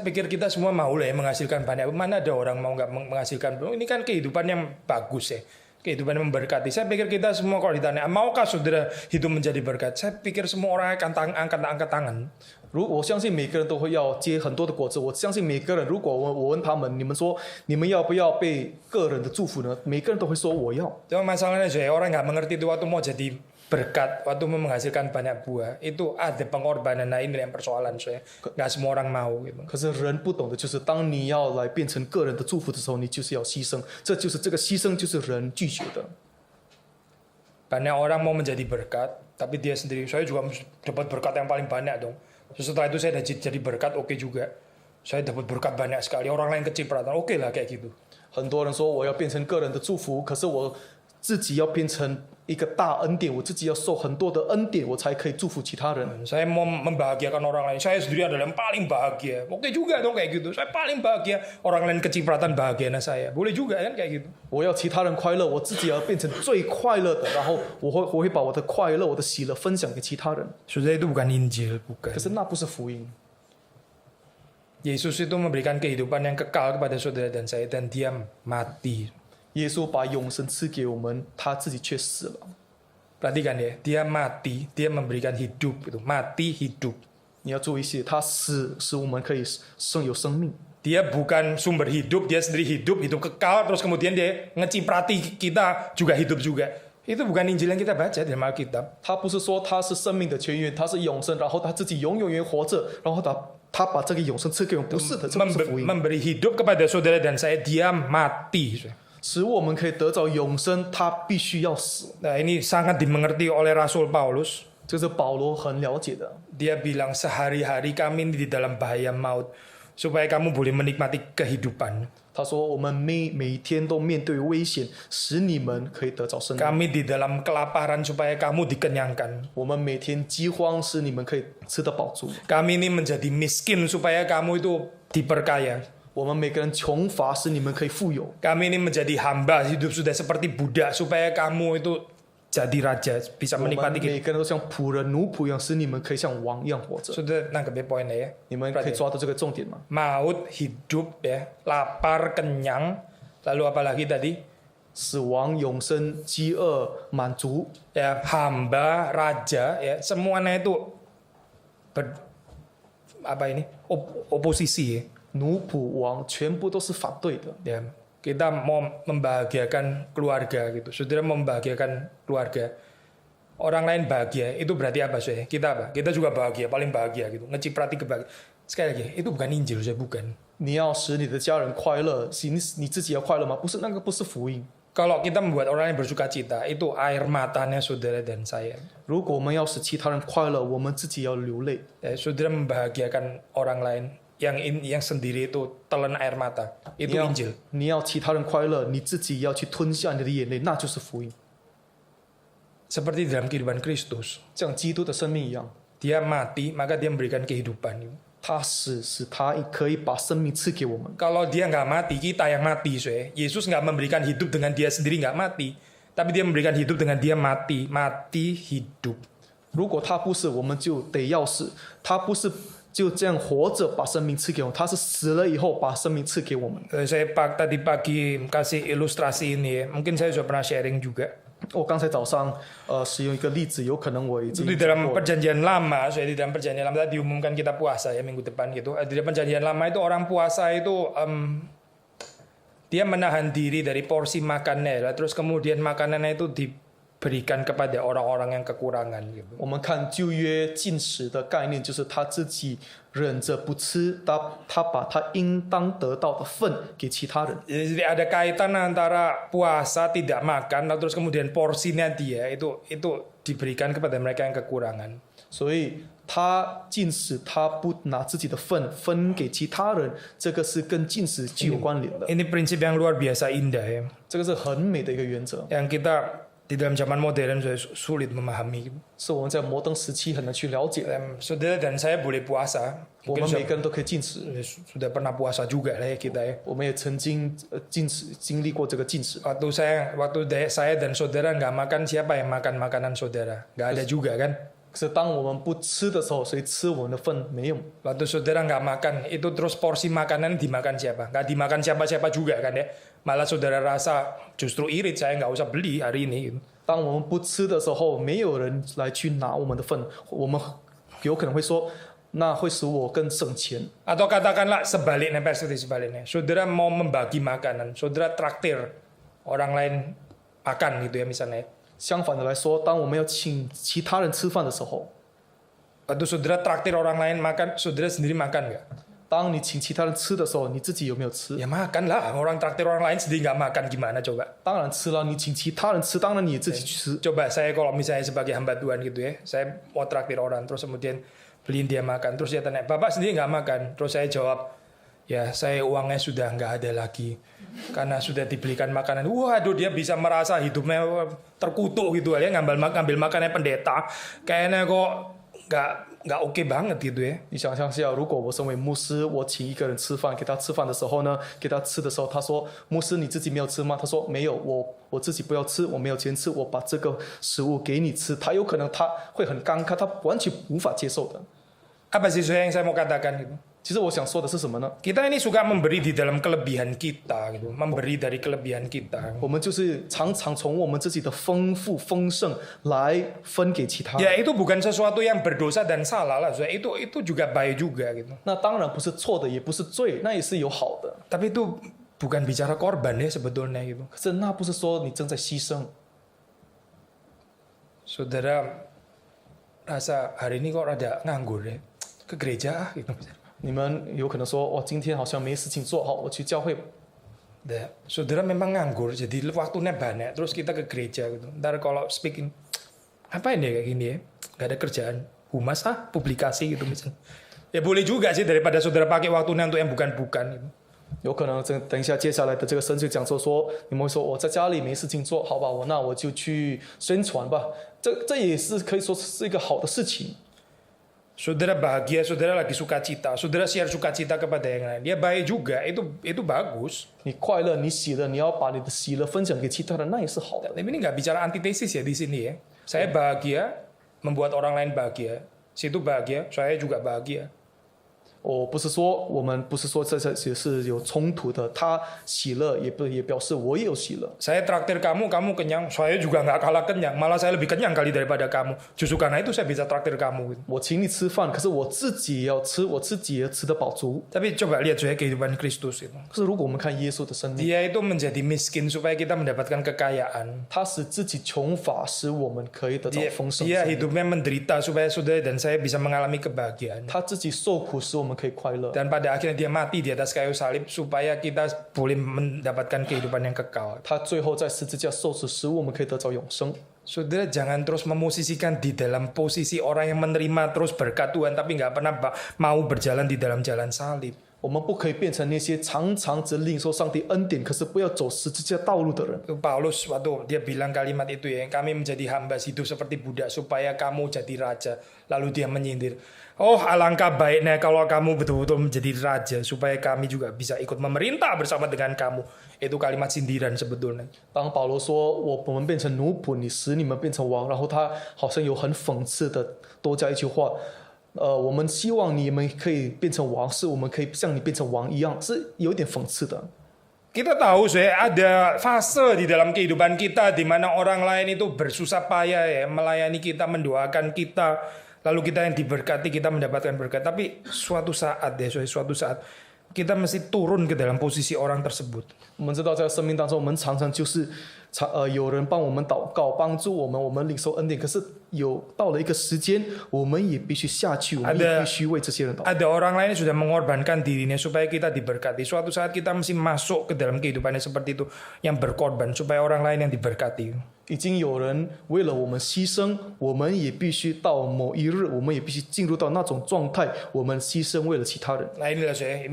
pikir kita semua mau lah ya menghasilkan banyak. Mana ada orang mau nggak menghasilkan? Ini kan kehidupan yang bagus ya. kehidupan yang memberkati. Saya pikir kita semua kalau ditanya, maukah saudara hidup menjadi berkat? Saya pikir semua orang akan angkat tangan. 我相信每个人都会要结很多的果子。我相信每个人，如果我问他们，你们说你们要不要被个人的祝福呢？每个人都会说我要。 Cuma masalahnya saya orang nggak mengerti itu waktu mau jadi berkat, waktu mau menghasilkan banyak buah, itu ada pengorbanan. Nah ini yang persoalan saya. Nggak semua orang mau gitu. 可是人不懂的就是，当你要来变成个人的祝福的时候，你就是要牺牲。这个牺牲就是人拒绝的。 Banyak orang mau menjadi berkat, tapi dia sendiri, saya juga dapat berkat yang paling banyak dong. Setelah itu saya jadi berkat, oke juga. Saya dapat berkat banyak sekali. Orang lain kecipratan, oke lah kayak gitu. 很多人说我要变成个人的祝福，可是我自己要变成一个大恩典，我自己要受很多的恩典，我才可以祝福其他人。 Saya mau membahagiakan orang lain. Saya sendiri adalah yang paling bahagia. Oke juga dong kayak gitu. Saya paling bahagia. Orang lain kecipratan bahagianya saya. Boleh juga kan kayak gitu. 我要其他人快乐，我自己要变成最快乐的，然后我会把我的快乐、我的喜乐分享给其他人。 Saudara itu bukan Injil, bukan. 可是那不是福音。 Yesus itu memberikan kehidupan yang kekal kepada saudara dan saya dan dia mati. 耶稣把永生赐给我们，他自己却死了。 Perhatikan ya, dia mati, dia memberikan hidup itu, mati hidup. 你要注意些，他死使我们可以有生命。 Dia bukan sumber hidup, dia sendiri hidup kekal, terus kemudian dia ngeciprati kita juga hidup juga. Itu bukan Injil yang kita baca dalam Alkitab. 他不是说他是生命的泉源，他是永生，然后他自己永远活着，然后他把这个永生赐给我们，不是的，这不是福音。 Memberi hidup kepada saudara dan saya, dia mati. 使我们可以得着永生，他必须要死。 Nah ini sangat dimengerti oleh Rasul Paulus. 这是保罗很了解的。 Dia bilang sehari-hari kami di dalam bahaya maut supaya kamu boleh menikmati kehidupan. 他说：“我们每一天都面对危险，使你们可以得着生命。 Kami di dalam kelaparan supaya kamu dikenyangkan. 我们每天饥荒，使你们可以吃得饱足。 Kami ini menjadi miskin supaya kamu itu diperkaya. 我们每个人穷乏，使你们可以富有。 Kami ini menjadi hamba, hidup sudah seperti budak supaya kamu itu jadi raja, bisa 我们 menikmati 每 kita. 个人都像仆人、奴仆一样，使你们可以像王一样活着。 Sudah nangkep ya poinnya ya. 你们可以抓到这个重点吗？ Maut, hidup ya, lapar, kenyang, lalu apa lagi tadi? 死亡、永生、饥饿、满足， Ya, hamba, raja ya, semuanya itu oposisi ya. 奴仆、王，全部都是反对的。 Ya, kita mau membahagiakan keluarga gitu. Saudara membahagiakan keluarga. Orang lain bahagia, itu berarti apa saya? Kita apa? Kita juga bahagia, paling bahagia gitu. Ngeciprati kebahagiaan. Sekali lagi, itu bukan Injil, saya bukan. 你要使你的家人快乐，你自己要快乐吗？不是，那个不是福音。 Kalau kita membuat orang lain bersuka cita, itu air matanya saudara dan saya. 如果我们要使其他人快乐，我们自己要流泪。 Ya, saudara membahagiakan orang lain yang sendiri itu telan air mata. Itu 你要 Injil. 你要其他人快乐，你自己要去吞下你的眼泪，那就是福音。 Seperti dalam kehidupan Kristus. 像基督的生命一样， Dia mati, maka dia memberikan kehidupan. 他死使他可以把生命赐给我们。 Kalau dia nggak mati, kita yang mati. Yesus nggak memberikan hidup dengan dia sendiri nggak mati. Tapi dia memberikan hidup dengan dia mati. Mati, hidup. 如果他不是，我们就得要死。他不是就这样活着把生命赐给我们，他是死了以后把生命赐给我们。 Saya tadi pagi kasih ilustrasi ini ya. Mungkin saya sudah pernah sharing juga. 我刚才早上使用一个例子，有可能我已 Itu 经 di 讲 dalam 过。 perjanjian lama, saya di dalam perjanjian lama tadi diumumkan kita puasa ya minggu depan gitu. Di dalam perjanjian lama itu orang puasa itu dia menahan diri dari porsi makannya, terus kemudian makanannya itu diberikan kepada orang-orang yang kekurangan gitu. 我们看旧约禁食的概念，就是他自己忍着不吃，他把他应当得到的份给其他人。 Jadi ada kaitan antara puasa tidak makan, lalu terus kemudian porsinya dia itu diberikan kepada mereka yang kekurangan. 所以他禁食，他不拿自己的份分给其他人，这个是跟禁食具有关联的。 Ini prinsip yang luar biasa indah ya, 这个是很美的一个原则， yang kita di dalam zaman modern sulit memahami. 是我们在摩登时期很难去了解的。 Saudara dan saya boleh puasa, 我 mungkin 们每个人都可以禁食， sudah pernah puasa juga lah ya kita ya. 我们也曾经禁食，经历过这个禁食。 Waktu saya dan saudara nggak makan, siapa yang makan makanan saudara? Nggak ada juga kan? 可是当我们不吃的时候，谁吃我们的份？没有。 Waktu saudara nggak makan, itu terus porsi makanan dimakan siapa? Nggak dimakan siapa-siapa juga kan ya. Malah saudara rasa justru irit, saya nggak usah beli hari ini. 当我们不吃的时候，没有人来去拿我们的份，我们有可能会说，那会使我更省钱。 Atau katakanlah sebaliknya, perspektif sebaliknya. Saudara mau membagi makanan, saudara traktir orang lain makan gitu ya misalnya. 相反的来说，当我们要请其他人吃饭的时候， Waktu saudara traktir orang lain makan, saudara sendiri makan nggak? 当你请其他人吃的时候，你自己有没有吃？ Ya makan lah, orang traktir orang lain sendiri nggak makan gimana coba? 当然吃了，你请其他人吃，当然你也自己去吃。 Coba saya kalau misalnya sebagai hamba Tuhan gitu ya, saya mau traktir orang, terus kemudian beliin dia makan, terus dia tanya, Bapak sendiri nggak makan? Terus saya jawab, ya saya uangnya sudah nggak ada lagi, karena sudah dibelikan makanan. Waduh, dia bisa merasa hidupnya terkutuk gitu ya, ngambil makannya pendeta, kayaknya kok nggak oke banget gitu ya. 你想象下，如果我身为牧师，我请一个人吃饭，给他吃饭的时候呢，给他吃的时候，他说：“牧师，你自己没有吃吗？”他说：“没有，我自己不要吃，我没有钱吃，我把这个食物给你吃。”他有可能他会很尴尬，他完全无法接受的。 Apa sih yang saya mau katakan gitu? 其实我想说的是什么呢？ Kita ini suka memberi di dalam kelebihan kita gitu, memberi dari kelebihan kita. 我们就是常常从我们自己的丰富丰盛来分给其他人。 Ya itu bukan sesuatu yang berdosa dan salah lah, itu juga baik juga gitu. 那当然不是错的，也不是罪，那也是有好的。 Tapi itu bukan bicara korban ya sebetulnya gitu. 可是那不是说你正在牺牲。 Saudara rasa hari ini kok rada nganggur ya, ke gereja gitu. 你们有可能说，哦，今天好像没事情做，好，我去教会。 Saudara memang nganggur, jadi waktunya banyak. Terus kita ke gereja gitu. Ntar kalau speaking, apa ini kayak gini ya? Gak ada kerjaan, humas publikasi gitu misalnya. Ya boleh juga sih daripada saudara pakai waktunya untuk yang bukan-bukan gitu. 有可能等一下接下来的这个神学讲座说，你们会说我在家里没事情做，好吧，那我就去宣传吧。这也是可以说是一个好的事情。 Saudara bahagia, saudara lagi sukacita, saudara share sukacita kepada yang lain. Dia baik juga, itu bagus. 你快乐，你喜乐，你要把你的喜乐分享给其他人，那也是好的。 Tapi ini nggak bicara antitesis ya di sini ya. Saya bahagia, membuat orang lain bahagia. Situ bahagia, saya juga bahagia. 我不是说我们不是说这些是有冲突的，他喜乐也表示我也有喜乐。 Saya traktir kamu, kamu kenyang. Saya juga nggak kalah kenyang. Malah saya lebih kenyang kali daripada kamu. Justru karena itu saya bisa traktir kamu. 我请你吃饭，可是我自己也要吃，我自己也吃得饱足。 Tapi coba lihat saya kehidupan Kristus itu. 可是如果我们看耶稣的生命， Dia itu menjadi miskin supaya kita mendapatkan kekayaan. 他使自己穷乏，使我们可以得到丰盛。 Dia hidupnya menderita supaya saudara dan saya bisa mengalami kebahagiaan. 他自己受苦，使我们可以快乐。 Dan pada akhirnya dia mati di atas kayu salib supaya kita boleh mendapatkan kehidupan yang kekal. 他最后在十字架受死，使我们可以得着永生。 Saudara jangan terus memosisikan di dalam posisi orang yang menerima terus berkat Tuhan tapi nggak pernah mau berjalan di dalam jalan salib. 我们不可以变成那些常常只领受上帝恩典，可是不要走十字架道路的人。 Itu Paulus waktu dia bilang kalimat itu ya, kami menjadi hamba hidup seperti budak supaya kamu jadi raja. Lalu dia menyindir, oh alangkah baiknya kalau kamu betul-betul menjadi raja supaya kami juga bisa ikut memerintah bersama dengan kamu. Itu kalimat sindiran sebetulnya. 当保罗说我们变成奴仆，你使你们变成王，然后他好像有很讽刺的多加一句话。 我们希望你们可以变成王，是我们可以像你变成王一样，是有点讽刺的。 Kita tahu saya ada fase di dalam kehidupan kita di mana orang lain itu bersusah payah ya melayani kita, mendoakan kita, lalu kita yang diberkati kita mendapatkan berkat. Tapi suatu saat kita mesti turun ke dalam posisi orang tersebut. 我们知道在生命当中，我们常常就是有人帮我们祷告，帮助我们领受恩典。可是到了一个时间，我们也必须下去，我们也必须为这些人祷告。 Ada orang lain yang sudah mengorbankan dirinya supaya kita diberkati. Suatu saat kita mesti masuk ke dalam kehidupannya seperti itu, yang berkorban supaya orang lain yang diberkati. 已经有人为了我们牺牲，我们也必须到某一日，我们也必须进入到那种状态，我们牺牲为了其他人。 Nah inilah saya,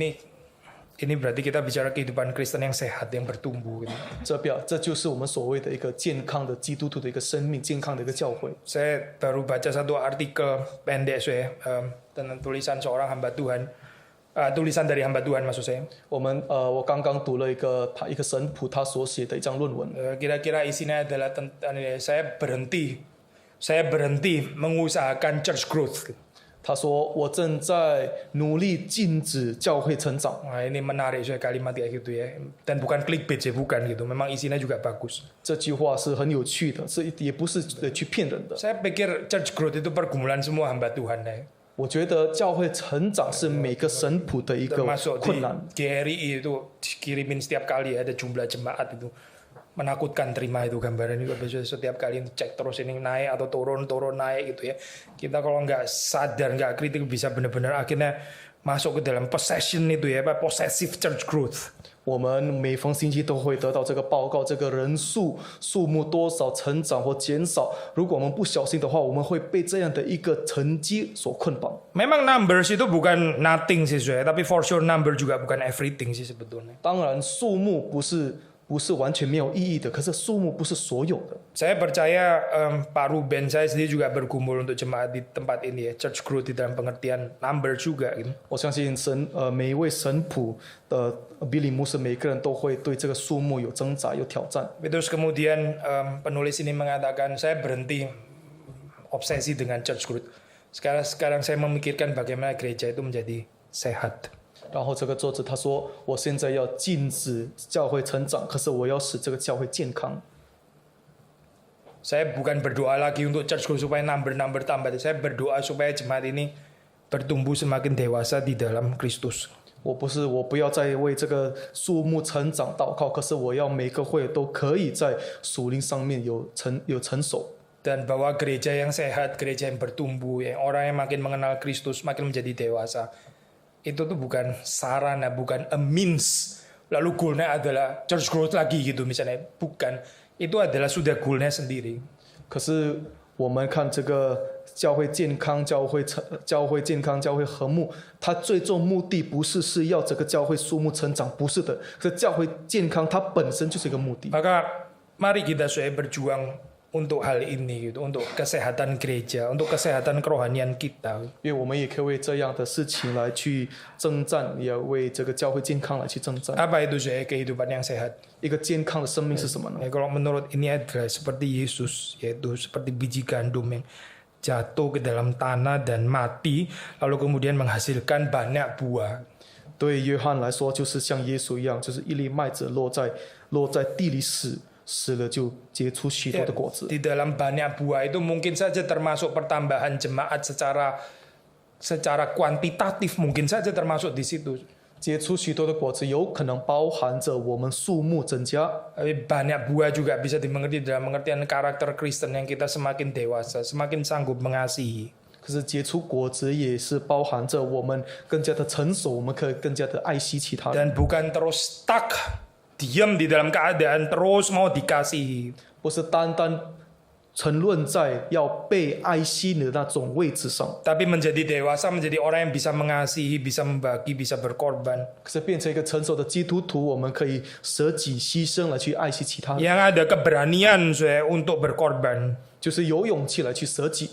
ini berarti kita bicara kehidupan Kristen yang sehat, yang bertumbuh. Gitu. 这就是我们所谓的一个健康的基督徒的一个生命，健康的一个教会。 Saya baru baca satu artikel pendek saya tentang tulisan seorang hamba Tuhan, tulisan dari hamba Tuhan maksud saya. 我刚刚读了一个神仆他所写的一张论文。 Kira-kira isinya adalah tentang saya berhenti saya berhenti mengusahakan church growth. 他说：“我正在努力禁止教会成长。” Nah, ini menarik saya kalimat kayak gitu ya. Dan bukan clickbait ya, bukan gitu. Memang isinya juga bagus. 这句话是很有趣的，这也不是去骗人的。 Saya pikir church growth itu pergumulan semua hamba Tuhan ya. 我觉得教会成长是每个神仆的一个 Termasuk 困 di 难。 GRI itu dikirimin setiap kali ada jumlah jemaat itu. Menakutkan terima itu gambaran itu. Biasanya setiap kali cek terus ini naik atau turun naik gitu ya. Kita kalau nggak sadar, nggak kritik bisa benar-benar akhirnya masuk ke dalam possession itu ya, possessive church growth. 我们每逢星期都会得到这个报告，这个人数数目多少成长或减少。如果我们不小心的话，我们会被这样的一个成绩所捆绑。 Memang numbers itu bukan nothing sih saya, tapi for sure number juga bukan everything sih sebetulnya. 当然，数目不是完全没有意义的，可是数目不是所有的。 Saya percaya Pak Ruben saya sendiri juga bergumul untuk jemaat di tempat ini ya, church growth di dalam pengertian number juga gitu. 我相信每一位神仆的比利牧师，每个人都会对这个数目有挣扎、有挑战。 Terus kemudian penulis ini mengatakan saya berhenti obsesi dengan church growth. Sekarang saya memikirkan bagaimana gereja itu menjadi sehat. 然后这个作者他说：“我现在要禁止教会成长，可是我要使这个教会健康。” Saya bukan berdoa lagi untuk church growth supaya number tambah. Saya berdoa supaya jemaat ini bertumbuh semakin dewasa di dalam Kristus. 我不要再为这个数目成长祷告，可是我要每个会都可以在属灵上面有成熟。 Dan bahwa gereja yang sehat, gereja yang bertumbuh, ya, orang yang makin mengenal Kristus, makin menjadi dewasa. Itu tuh bukan sarana, bukan a means. Lalu goalnya adalah church growth lagi gitu misalnya. Bukan. Itu adalah sudah goalnya sendiri. 可是我们看这个教会健康、教会和睦，它最终目的不是要这个教会数目成长，不是的。可是教会健康它本身就是一个目的。 Maka mari kita saya berjuang untuk hal ini gitu, untuk kesehatan gereja, untuk kesehatan kerohanian kita. 因为我们也可以为这样的事情来去征战，也为这个教会健康来去征战。 Apa itu saya kehidupan yang sehat? 一个健康的生命是什么呢？ Ya, kalau menurut ini adalah seperti Yesus, yaitu seperti biji gandum yang jatuh ke dalam tanah dan mati, lalu kemudian menghasilkan banyak buah. 对约翰来说，就是像耶稣一样，就是一粒麦子落在地里死了就结出许多的果子。 Di dalam banyak buah itu mungkin saja termasuk pertambahan jemaat secara kuantitatif, mungkin saja termasuk di situ. 结出许多的果子，有可能包含着我们数目增加。 Tapi banyak buah juga bisa dimengerti dalam pengertian karakter Kristen yang kita semakin dewasa, semakin sanggup mengasihi. 可是结出果子也是包含着我们更加的成熟，我们可以更加的爱惜其他人， Dan bukan terus stuck, diam di dalam keadaan terus mau dikasihi. 不是单单沉沦在要被爱惜的那种位置上， Tapi menjadi dewasa, menjadi orang yang bisa mengasihi, bisa membagi, bisa berkorban. 可是变成一个成熟的基督徒，我们可以舍己牺牲来去爱惜其他人， Yang ada keberanian saya untuk berkorban. 就是有勇气来去舍己。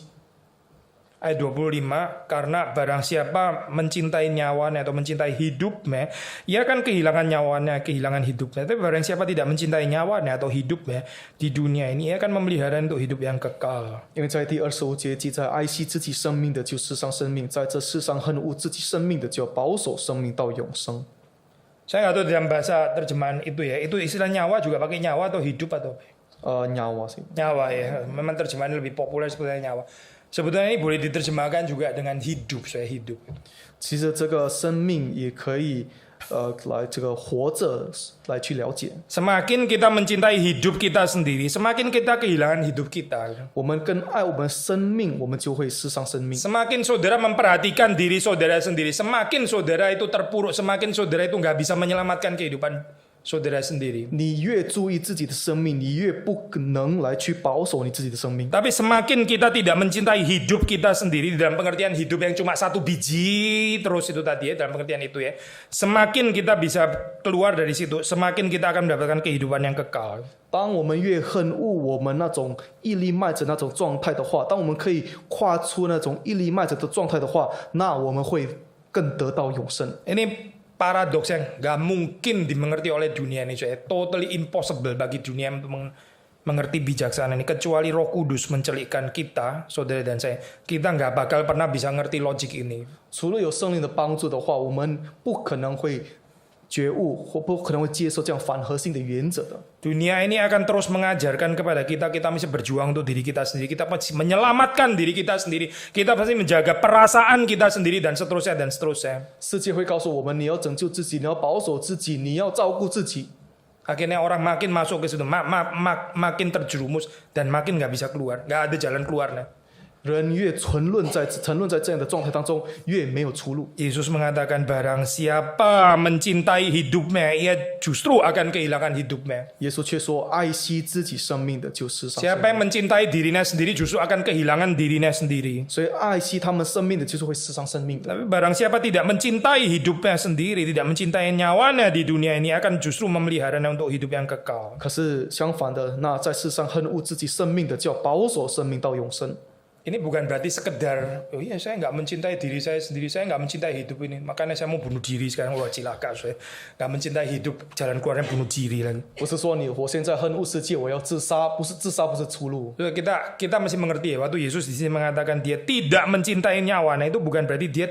Ayat 25, karena barang siapa mencintai nyawanya atau mencintai hidupnya, ia akan kehilangan nyawanya, kehilangan hidupnya. Tapi barang siapa tidak mencintai nyawanya atau hidupnya di dunia ini, ia akan memelihara untuk hidup yang kekal. 因为在第25节记载，爱惜自己生命的就世上生命，在这世上恨恶自己生命的就要保守生命到永生。 Saya nggak tahu dalam bahasa terjemahan itu ya, itu istilah nyawa juga pakai nyawa atau hidup atau apa? nyawa sih. Nyawa ya, memang terjemahan lebih populer sebetulnya nyawa. Sebetulnya ini boleh diterjemahkan juga dengan hidup, saya hidup. 其实这个生命也可以来这个活着来去了解。 Semakin kita mencintai hidup kita sendiri, semakin kita kehilangan hidup kita. 我们更爱我们生命，我们就会失上生命。 Semakin saudara memperhatikan diri saudara sendiri, semakin saudara itu terpuruk, semakin saudara itu nggak bisa menyelamatkan kehidupan saudara sendiri. 你越注意自己的生命，你越不能来去保守你自己的生命。 Tapi semakin kita tidak mencintai hidup kita sendiri dalam pengertian hidup yang cuma satu biji terus itu tadi ya, dalam pengertian itu ya, semakin kita bisa keluar dari situ, semakin kita akan mendapatkan kehidupan yang kekal. 当我们越恨恶我们那种一粒麦子那种状态的话，当我们可以跨出那种一粒麦子的状态的话，那我们会更得到永生。 Ini paradoks yang nggak mungkin dimengerti oleh dunia ini, saya totally impossible bagi dunia untuk mengerti bijaksana ini kecuali Roh Kudus mencelikkan kita, saudara dan saya. Kita nggak bakal pernah bisa ngerti logik ini. 除了有圣灵的帮助的话，我们不可能会觉悟，或不可能会接受这样反核心的原则的。 Dunia ini akan terus mengajarkan kepada kita, kita mesti berjuang untuk diri kita sendiri, kita pasti menyelamatkan diri kita sendiri, kita pasti menjaga perasaan kita sendiri dan seterusnya dan seterusnya. 世界会告诉我们，你要拯救自己，你要保守自己，你要照顾自己。 Akhirnya orang makin masuk ke situ, makin terjerumus dan makin nggak bisa keluar, nggak ada jalan keluarnya. 人越沉沦在这样的状态当中，越没有出路。 Yesus mengatakan barang siapa mencintai hidupnya, ia justru akan kehilangan hidupnya. 耶稣却说：“爱惜自己生命的，就世上生 Siapa 命。 yang mencintai dirinya sendiri justru akan kehilangan dirinya sendiri. 所以爱惜他们生命的，就是会世上生命的。 Tapi barang siapa tidak mencintai hidupnya sendiri, tidak mencintai nyawanya di dunia ini, akan justru memeliharanya untuk hidup yang kekal. 可是相反的，那在世上恨恶自己生命的，就要保守生命到永生。 Ini bukan berarti sekedar, oh iya saya nggak mencintai diri saya sendiri, saya nggak mencintai hidup ini, makanya saya mau bunuh diri sekarang. Wah cilaka, saya nggak mencintai hidup, jalan keluarnya bunuh diri lagi. 不是说我现在恨恶世界，我要自杀，不是自杀，不是出路。 Kita mesti mengerti ya, waktu Yesus di sini mengatakan dia tidak mencintai nyawanya, itu bukan berarti dia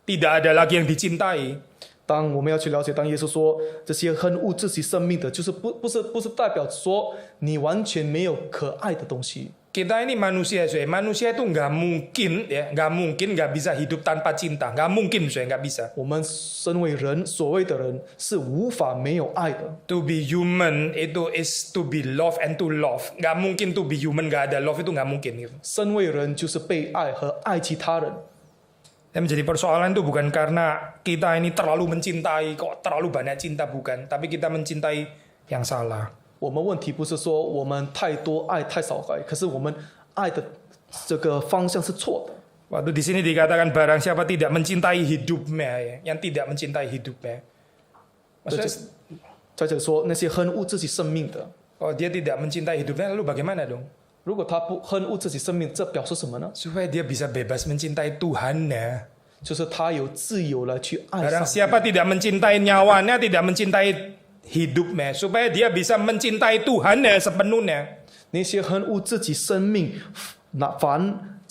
tidak ada lagi yang dicintai. 当我们要去了解，当耶稣说这些恨恶自己生命的，就是不是代表说你完全没有可爱的东西。 Kita ini manusia, saya. Manusia itu nggak mungkin, ya, nggak bisa hidup tanpa cinta, nggak mungkin, saya nggak bisa. 我们身为人，所谓的人是无法没有爱的。 To be human itu is to be love and to love. Nggak mungkin to be human nggak ada love itu nggak mungkin. Gitu. 身为人就是被爱和爱其他人。 Yang menjadi persoalan itu bukan karena kita ini terlalu mencintai, kok terlalu banyak cinta bukan, tapi kita mencintai yang salah. 我们问题不是说我们太多爱太少爱，可是我们爱的这个方向是错的。 Waktu di sini dikatakan barang siapa tidak mencintai hidupnya, ya, yang tidak mencintai hidupnya. Maksudnya, 在这里说那些恨恶自己生命的， oh dia tidak mencintai hidupnya, lalu bagaimana dong? 如果他不恨恶自己生命，这表示什么呢？ Supaya dia bisa bebas mencintai Tuhannya. 就是他有自由来去爱 Barang 上。 siapa tidak mencintai nyawanya, tidak mencintai hidupnya, supaya dia bisa mencintai Tuhannya sepenuhnya. 那些恨恶自己生命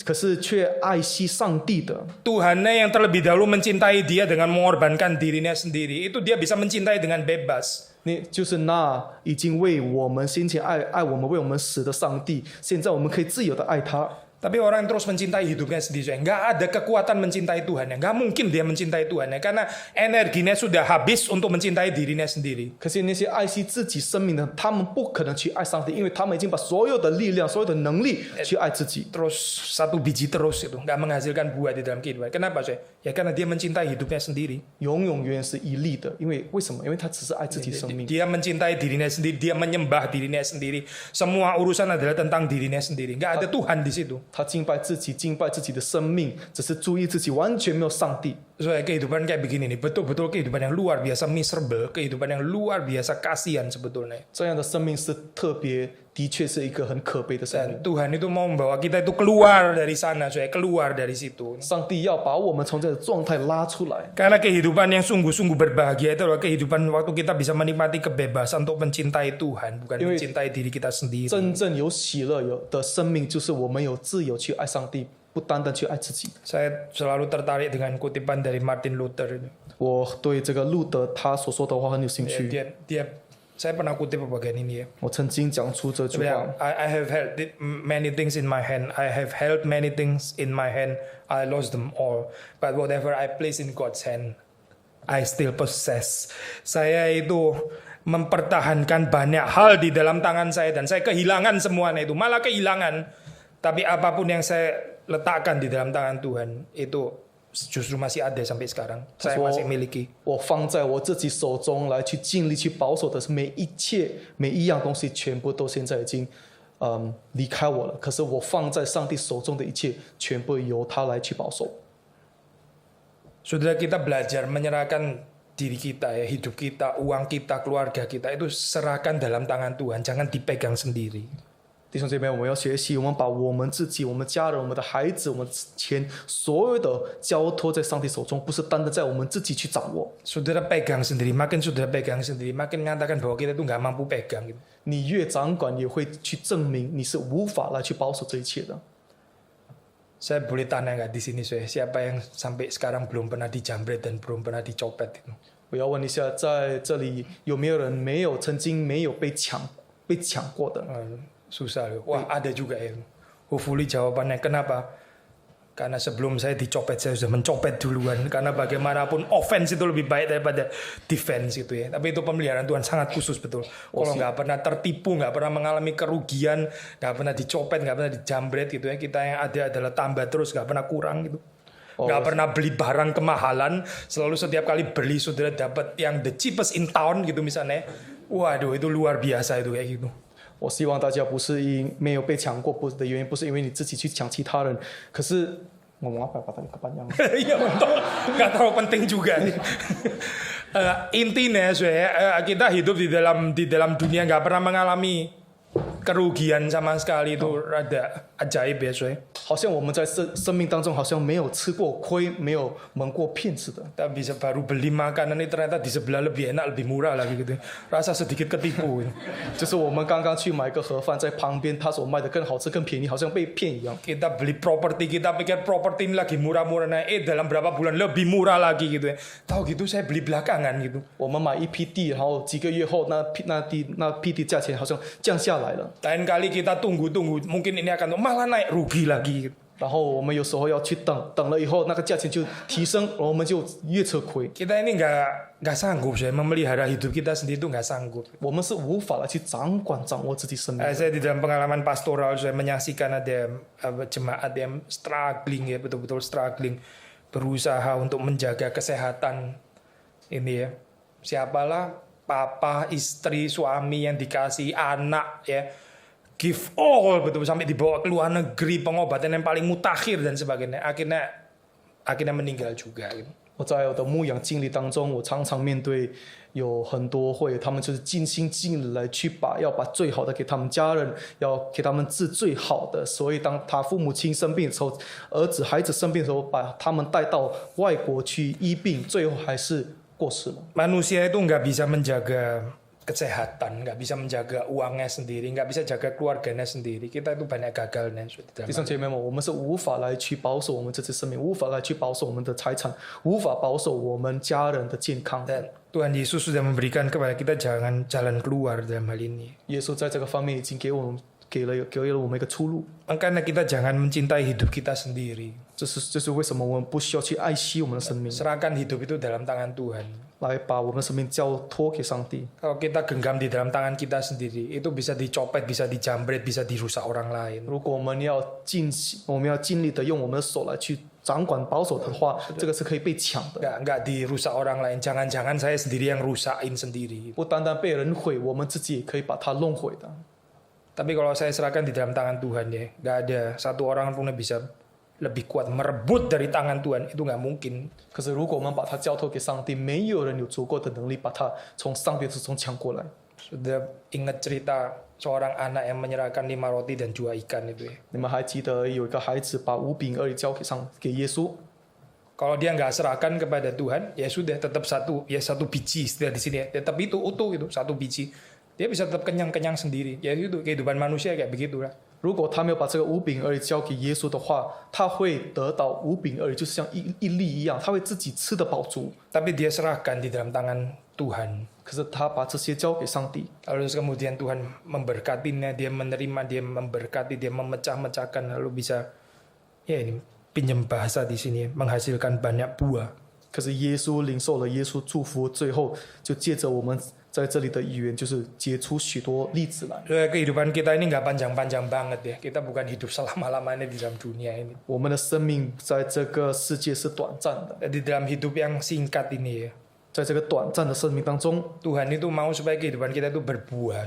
可是却爱惜上帝的， Tuhannya yang terlebih dahulu mencintai dia dengan mengorbankan dirinya sendiri, itu dia bisa mencintai dengan bebas. 那就是那已经为我们先前爱我们、为我们死的上帝，现在我们可以自由的爱他。 Tapi orang yang terus mencintai hidupnya sendiri, nggak ada kekuatan mencintai Tuhannya, nggak mungkin dia mencintai Tuhannya karena energinya sudah habis untuk mencintai dirinya sendiri. 可是那些爱惜自己生命的，他们不可能去爱上帝，因为他们已经把所有的力量、所有的能力去爱自己。 Terus satu biji terus itu, nggak menghasilkan buah di dalam kehidupan. Kenapa saya? Ya karena dia mencintai hidupnya sendiri. 永远是一粒的，因为什么？因为他只是爱自己生命。 Dia mencintai dirinya sendiri, dia menyembah dirinya sendiri. Semua urusan adalah tentang dirinya sendiri. Nggak ada Tuhan di situ. 他敬拜自己，敬拜自己的生命，只是注意自己，完全没有上帝。 Soalnya kehidupan kayak begini nih, betul-betul kehidupan yang luar biasa miserable, kehidupan yang luar biasa kasihan sebetulnya. 这样的生命是特别，的确是一个很可悲的生命。 Dan Tuhan itu mau membawa kita itu keluar dari sana, saya keluar dari situ. 上帝要把我们从这个状态拉出来。 Karena kehidupan yang sungguh-sungguh berbahagia itu adalah kehidupan waktu kita bisa menikmati kebebasan untuk mencintai Tuhan, bukan mencintai diri kita sendiri. 真正有喜乐的生命，就是我们有自由去爱上帝，不单单去爱自己。 Saya selalu tertarik dengan kutipan dari Martin Luther ini. 我对这个路德他所说的话很有兴趣。 Saya pernah kutip bagian ini ya. 我曾经讲出这句话。 I have held many things in my hand. I have held many things in my hand. I lost them all. But whatever I place in God's hand, I still possess. Saya itu mempertahankan banyak hal di dalam tangan saya dan saya kehilangan semuanya itu. Malah kehilangan. Tapi apapun yang saya letakkan di dalam tangan Tuhan itu justru masih ada sampai sekarang. Saya masih miliki. 我放在我自己手中来去尽力去保守的是每一样东西，全部都现在已经离开我了。可是我放在上帝手中的一切，全部由他来去保守。 Saudara, kita belajar menyerahkan diri kita, ya, hidup kita, uang kita, keluarga kita itu serahkan dalam tangan Tuhan, jangan dipegang sendiri. 弟兄姐妹，我们要学习，我们把我们自己、我们家人、我们的孩子、我们钱，所有的交托在上帝手中，不是单单在我们自己去掌握。 Saudara pegang sendiri, makin saudara pegang sendiri, makin mengatakan bahwa kita itu nggak mampu pegang. Gitu. 你越掌管也会去证明你是无法来去保守这一切的。 Saya boleh tanya nggak di sini, siapa yang sampai sekarang belum pernah dijambret dan belum pernah dicopet itu? 我要问一下，在这里有没有人曾经没有被抢过的？ Susah loh. Wah, ada juga ya. Hopefully jawabannya kenapa? Karena sebelum saya dicopet, saya sudah mencopet duluan. Karena bagaimanapun offense itu lebih baik daripada defense itu ya. Tapi itu pemeliharaan Tuhan sangat khusus betul. Kalau nggak pernah tertipu, nggak pernah mengalami kerugian, nggak pernah dicopet, nggak pernah dijambret gitu ya. Kita yang ada adalah tambah terus, nggak pernah kurang gitu. Nggak pernah beli barang kemahalan. Selalu setiap kali beli sudah dapat yang the cheapest in town gitu misalnya. Waduh, itu luar biasa itu kayak gitu. 我希望大家不是没有被抢过的原因，不是因为你自己去抢其他人，可是ngomong apa tadi kepanjangan? Iya betul, nggak terlalu penting juga. Intinya, kita hidup di dalam dunia nggak pernah mengalami kerugian sama sekali itu rada ajaib ya, 好像我们在生命当中好像没有吃过亏，没有蒙过骗似的。 Kita bisa baru beli makanan ini ternyata di sebelah lebih enak, lebih murah lagi gitu. Rasa sedikit ketipu. 就是我们刚刚去买个盒饭，在旁边他所卖的更好吃、更便宜，好像被骗一样。 Kita beli properti, kita pikir properti ini lagi murah-murah, nah dalam berapa bulan lebih murah lagi gitu ya. Tahu gitu saya beli belakangan gitu. 我们买一批地，然后几个月后那批地价钱好像降下来了。 Lain kali kita tunggu, mungkin ini akan malah naik rugi lagi. 然后我们有时候要去等了以后那个价钱就提升，然后我们就越吃亏。 Kita ini nggak sanggup saya memelihara hidup kita sendiri itu nggak sanggup. 我们是无法来去掌握自己生命的。 Saya di dalam pengalaman pastoral saya menyaksikan ada jemaat yang struggling ya, betul-betul struggling, berusaha untuk menjaga kesehatan ini ya. Siapalah papa, istri, suami yang dikasih anak ya. Give all betul sampai dibawa ke luar negeri, pengobatan yang paling mutakhir dan sebagainya. Akhirnya meninggal juga gitu. 我在我的牧养经历当中，我常常面对有很多会，他们就是尽心尽力来去要把最好的给他们家人，要给他们治最好的。所以当他父母亲生病的时候，孩子生病的时候，把他们带到外国去医病，最后还是过世了。 Manusia itu nggak bisa menjaga kesehatan, nggak bisa menjaga uangnya sendiri, nggak bisa jaga keluarganya sendiri. Kita itu banyak gagalnya. 弟兄姐妹们，我们是无法来去保守我们这次生命，无法来去保守我们的财产，无法保守我们家人的健康。 Dan Tuhan Yesus sudah memberikan kepada kita jalan keluar dalam hal ini. 耶稣在这个方面已经给了我们一个出路。 Makanya kita jangan mencintai hidup kita sendiri. 这是为什么我们不需要去爱惜我们的生命， Serahkan hidup itu dalam tangan Tuhan. 来把我们的生命交托给上帝。 Kalau kita genggam di dalam tangan kita sendiri, itu bisa dicopet, bisa dijambret, bisa dirusak orang lain. 如果我们要尽力的用我们的手来去掌管保守的话，这个是可以被抢的。 Nggak dirusak orang lain. Jangan-jangan saya sendiri yang rusakin sendiri. 不单单被人毁，我们自己也可以把它弄毁的。 Tapi kalau saya serahkan di dalam tangan Tuhan ya, nggak ada satu orang pun yang bisa lebih kuat merebut dari tangan Tuhan, itu nggak mungkin. 可是如果我们把它交托给上帝，没有人有足够的能力把它从上帝之中抢过来。 Sudah ingat cerita seorang anak yang menyerahkan 5 roti dan 2 ikan itu ya. 你们还记得有一个孩子把5饼2鱼交给耶稣？ Kalau dia nggak serahkan kepada Tuhan, ya sudah tetap satu biji istilah di sini, ya. Tetap itu utuh gitu, satu biji. Dia bisa tetap kenyang sendiri. Ya itu kehidupan manusia kayak begitulah. 如果他没有把这个5饼2鱼交给耶稣的话，他会得到5饼2鱼，就是像一粒一样，他会自己吃得饱足。 Tapi dia serahkan di dalam tangan Tuhan. 可是他把这些交给上帝， Lalu kemudian Tuhan memberkatinya, dia menerima, dia memberkati, dia memecah-mecahkan, lalu bisa ya ini pinjam bahasa di sini menghasilkan banyak buah. 可是耶稣领受了耶稣祝福，最后就借着我们在这里的语言，就是结出许多例子来。 Kehidupan kita ini nggak panjang-panjang banget ya. Kita bukan hidup selama-lamanya di dalam dunia ini. 我们的生命在这个世界是短暂的， Di dalam hidup yang singkat ini ya. 在这个短暂的生命当中， Tuhan itu mau supaya kehidupan kita itu berbuah.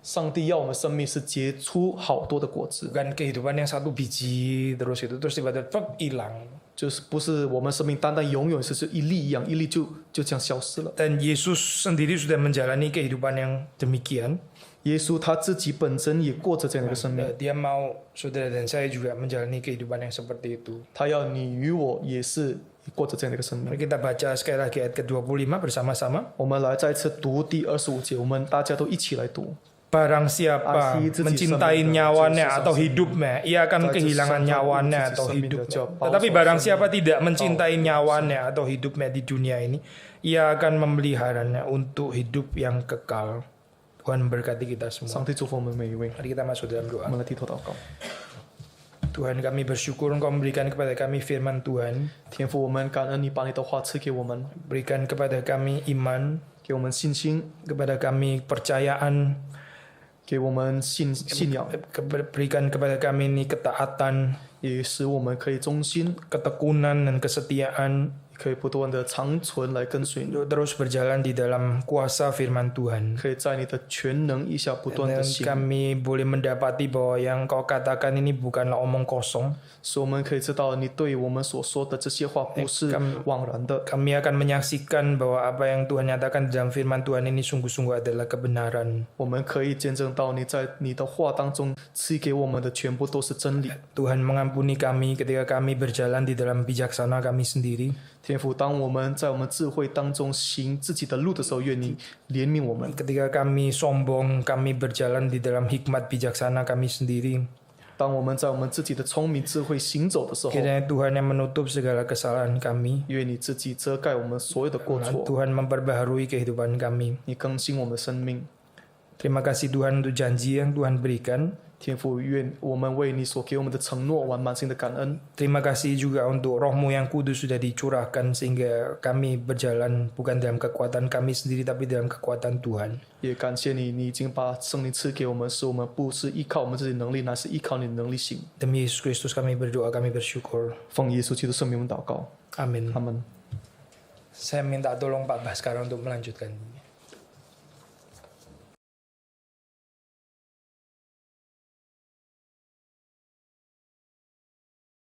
上帝要我们生命是结出好多的果子， Bukan kehidupan yang satu biji terus tiba-tiba hilang. 就是不是我们生命单单永远是一粒一样，一粒就这样消失了。 Dan Yesus sendiri sudah menjalani kehidupan yang demikian. 耶稣他自己本身也过着这样的一个生命， Dia mau saudara dan saya juga menjalani kehidupan yang seperti itu. 他要你与我也是过着这样的一个生命。 Mari kita baca sekali lagi ayat ke-25 bersama-sama. 我们来再次读第25节，我们大家都一起来读。barang siapa mencintai nyawanya atau hidupnya, ia akan kehilangan nyawanya atau hidupnya. Tetapi barang siapa tidak mencintai nyawanya atau hidupnya di dunia ini, ia akan memeliharanya untuk hidup yang kekal. Tuhan memberkati kita semua. 上帝祝福我们每一位， Mari kita masuk dalam 我 doa. 们来低头祷告。 Tuhan, kami bersyukur Engkau memberikan kepada kami firman Tuhan, 天父，我们感恩你把你的话赐给我们， berikan kepada kami iman, 给我们信心， kepada kami kepercayaan, 给我们信仰， berikan kepada kami ini ketaatan, 也使我们可以忠心， ketekunan dan kesetiaan, 可以不断的长存来跟随你， untuk terus berjalan di dalam kuasa firman Tuhan. 可以在你的全能以下不断的 Dan 行， kami boleh mendapati bahwa yang Kau katakan ini bukanlah omong kosong. 使我们可以知道你对我们所说的这些话不是枉然的。 Kami akan menyaksikan bahwa apa yang Tuhan nyatakan dalam firman Tuhan ini sungguh-sungguh adalah kebenaran. 我们可以见证到你在你的话当中赐给我们的全部都是真理。 Tuhan mengampuni kami ketika kami berjalan di dalam bijaksana kami sendiri. 天父，当我们在我们智慧当中行自己的路的时候，愿你怜悯我们； Ketika kami sombong, kami berjalan di dalam hikmat bijaksana kami sendiri. 当我们在我们自己的聪明智慧行走的时候， Kiranya Tuhan yang menutup segala kesalahan kami. 愿你自己遮盖我们所有的过错， Tuhan memperbaharui kehidupan kami. 你更新我们的生命。 Terima kasih Tuhan untuk janji yang Tuhan berikan. 天父，愿我们为你所给我们的承诺完满心的感恩。 Terima kasih juga untuk rohmu yang kudus sudah dicurahkan sehingga kami berjalan bukan dalam kekuatan kami sendiri tapi dalam kekuatan Tuhan. 也感谢你，你已经把圣灵赐给我们，使我们不是依靠我们自己的能力，乃是依靠你的能力行。 Demi Yesus Kristus kami berdoa, kami bersyukur. 奉耶稣基督圣名我们祷告， Amin. 阿门。 Saya minta tolong Pak Baskara untuk melanjutkan ini.